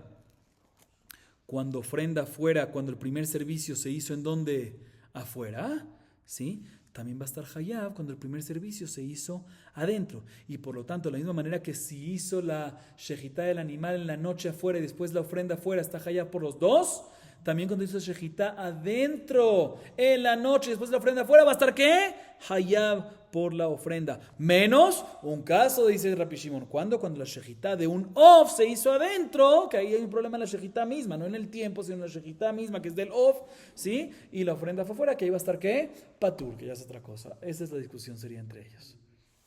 cuando ofrenda afuera, cuando el primer servicio se hizo en donde? Afuera, ¿sí? También va a estar hayav cuando el primer servicio se hizo adentro. Y por lo tanto, de la misma manera que si hizo la shejitá del animal en la noche afuera y después la ofrenda afuera, está hayav por los dos, también cuando hizo shejitá adentro, en la noche, después de la ofrenda afuera, va a estar ¿qué? Hayab por la ofrenda. Menos un caso, dice Rabbi Shimon. ¿Cuándo? Cuando la shejitá de un off se hizo adentro, que ahí hay un problema en la shejitá misma, no en el tiempo, sino en la shejitá misma, que es del off, ¿sí? Y la ofrenda fue afuera, que ahí va a estar ¿qué? Patur, que ya es otra cosa. Esa es la discusión, sería entre ellos.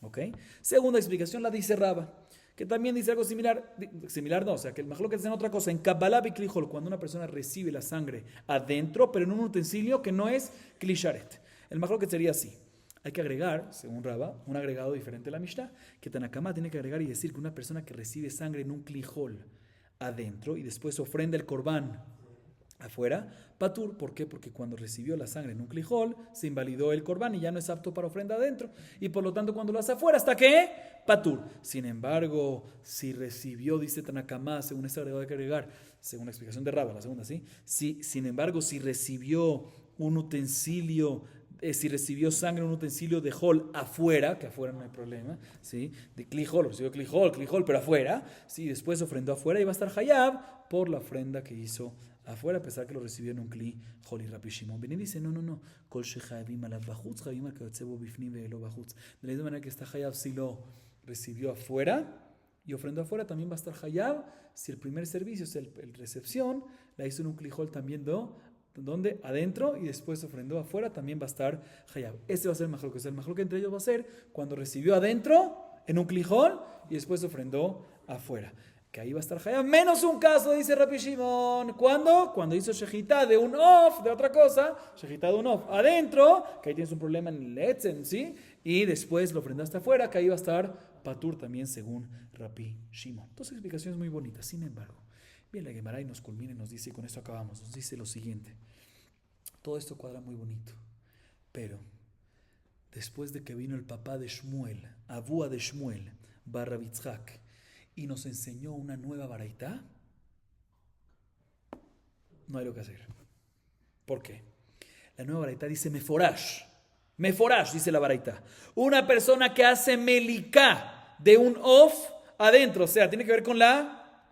¿Ok? Segunda explicación la dice Raba, que también dice algo similar, no, o sea, que el majlo que dice otra cosa, en Kabbalah Biklijol, cuando una persona recibe la sangre adentro, pero en un utensilio que no es Klisharet. El majlo que sería así. Hay que agregar, según Raba, un agregado diferente a la Mishnah, que Tanakama tiene que agregar y decir que una persona que recibe sangre en un Klijol adentro y después ofrenda el corbán afuera, patur. ¿Por qué? Porque cuando recibió la sangre en un Klijol, se invalidó el corbán y ya no es apto para ofrenda adentro. Y por lo tanto, cuando lo hace afuera, ¿hasta qué? Patur. Sin embargo, si recibió, dice Tanakama, según este agregado hay que agregar, según la explicación de Raba, la segunda, ¿sí? Sin embargo, si recibió un utensilio, si recibió sangre en un utensilio de hol afuera, que afuera no hay problema, ¿sí? De klijol, recibió klijol, pero afuera, ¿sí? Después ofrendó afuera y va a estar hayab por la ofrenda que hizo afuera, a pesar que lo recibió en un klijol. Y Rabbi Shimon viene y dice, no, kol shechayavim alav bachutz, chayavim al kayotzebo bifnim ve'elo bachutz. De la misma manera que está hayab si lo recibió afuera y ofrendó afuera, también va a estar hayab si el primer servicio, o sea, el recepción, la hizo en un klijol también donde adentro y después ofrendó afuera, también va a estar hayab. Ese va a ser el majlok. O sea, el majlok entre ellos va a ser cuando recibió adentro en un klijol y después ofrendó afuera, que ahí va a estar hayab. Menos un caso, dice Rabbi Shimon. ¿Cuándo? Cuando hizo shejitá de un off, de otra cosa, shejitá de un off adentro, que ahí tienes un problema en el etzen, ¿sí? Y después lo ofrendaste afuera, que ahí va a estar patur también según Rabbi Shimon. Dos explicaciones muy bonitas. Sin embargo, bien, la Gemara y nos culmina y nos dice, y con esto acabamos, nos dice lo siguiente. Todo esto cuadra muy bonito, pero después de que vino el papá de Shmuel, Abúa de Shmuel, bar Rabbi Yitzhak, y nos enseñó una nueva baraitá, no hay lo que hacer. ¿Por qué? La nueva baraitá dice meforash, dice la baraitá. Una persona que hace meliká de un off adentro, o sea, tiene que ver con la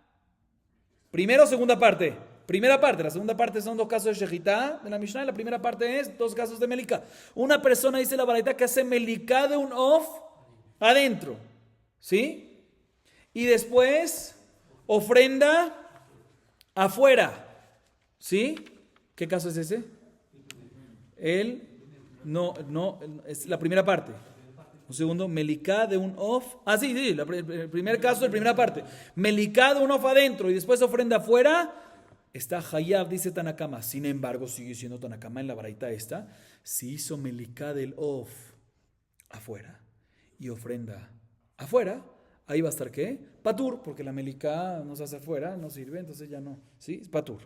primera o segunda parte. Primera parte, la segunda parte son dos casos de shejitá de la Mishnah, y la primera parte es dos casos de meliká. Una persona, dice la baraitá, que hace meliká de un off adentro, ¿sí? Y después ofrenda afuera, ¿sí? ¿Qué caso es ese? No, es la primera parte. Un segundo, meliká de un off. Sí, el primer caso de la primera parte. Meliká de un off adentro y después ofrenda afuera. Está hayab, dice Tanakama. Sin embargo, sigue siendo Tanakama en la baraita esta. Si hizo meliká del off afuera y ofrenda afuera, ahí va a estar ¿qué? Patur, porque la meliká no se hace afuera, no sirve, entonces ya no. ¿Sí? Es patur.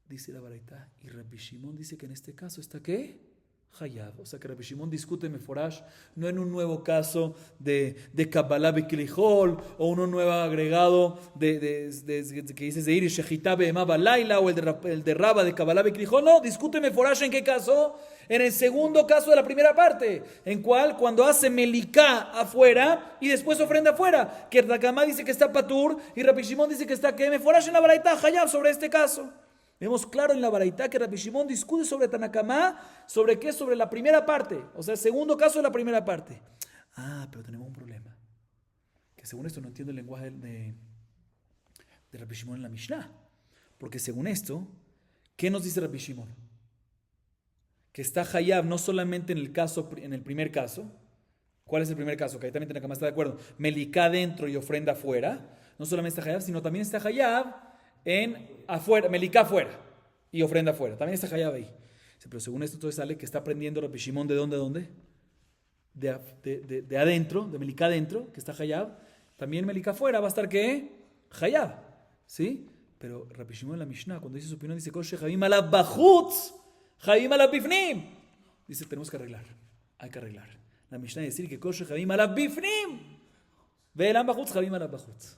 Dice la baraita. Y Rabbi Shimon dice que en este caso está ¿qué? Hayab. O sea que Rabbi Shimon discute meforash, no en un nuevo caso de Kabbalah Biklijol o un nuevo agregado que dice de ir shejitá be'emá balayla o el de Raba de Kabbalah Biklijol. No, discute meforash en qué caso. En el segundo caso de la primera parte, en cual cuando hace meliká afuera y después ofrenda afuera, que Tanakama dice que está patur y Rabbi Shimon dice que está que meforash en la baraita hayab sobre este caso. Vemos claro en la baraitá que Rabbi Shimon discute sobre Tanakama, ¿sobre qué? Sobre la primera parte, o sea, el segundo caso de la primera parte. Pero tenemos un problema, que según esto no entiendo el lenguaje de Rabbi Shimon en la Mishnah, porque según esto, ¿qué nos dice Rabbi Shimon? Que está hayab no solamente en el primer caso. ¿Cuál es el primer caso? Que ahí también Tanakama está de acuerdo. Meliká dentro y ofrenda afuera. No solamente está hayab, sino también está hayab en afuera, meliká afuera y ofrenda afuera. También está hayab ahí. Pero según esto entonces sale que está aprendiendo Rabbi Shimon ¿de dónde? De adentro, de meliká adentro, que está hayab. También meliká afuera va a estar ¿qué? Hayab. ¿Sí? Pero Rabbi Shimon en la Mishnah, cuando dice su opinión, dice Kol shechavim alav bachutz, chavim alav bifnim. Dice, tenemos que arreglar. Hay que arreglar. La Mishnah dice que Kol shechavim alav bifnim. Ve'elam bachutz, chavim alav bachutz.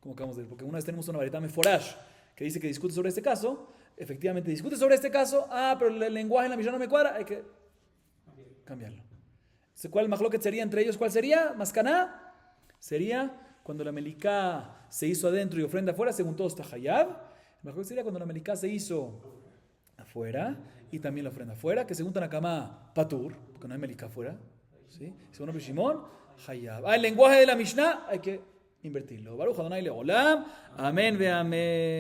Como acabamos de ver, porque una vez tenemos una baraitá meforash que dice que discute sobre este caso, efectivamente discute sobre este caso, pero el lenguaje en la Mishnah no me cuadra, hay que cambiarlo. ¿Cuál el majloket sería entre ellos? ¿Cuál sería? Mascaná sería cuando la meliká se hizo adentro y ofrenda afuera, según todo está hayab. Mejor sería cuando la melicá se hizo afuera y también la ofrenda afuera, que según Tanakama, patur, porque no hay melicá afuera. ¿Sí? Según Rabbi Shimon, hayab. El lenguaje de la Mishnah hay que invertirlo. Baruch Adonai Leolam. Amén ve amén.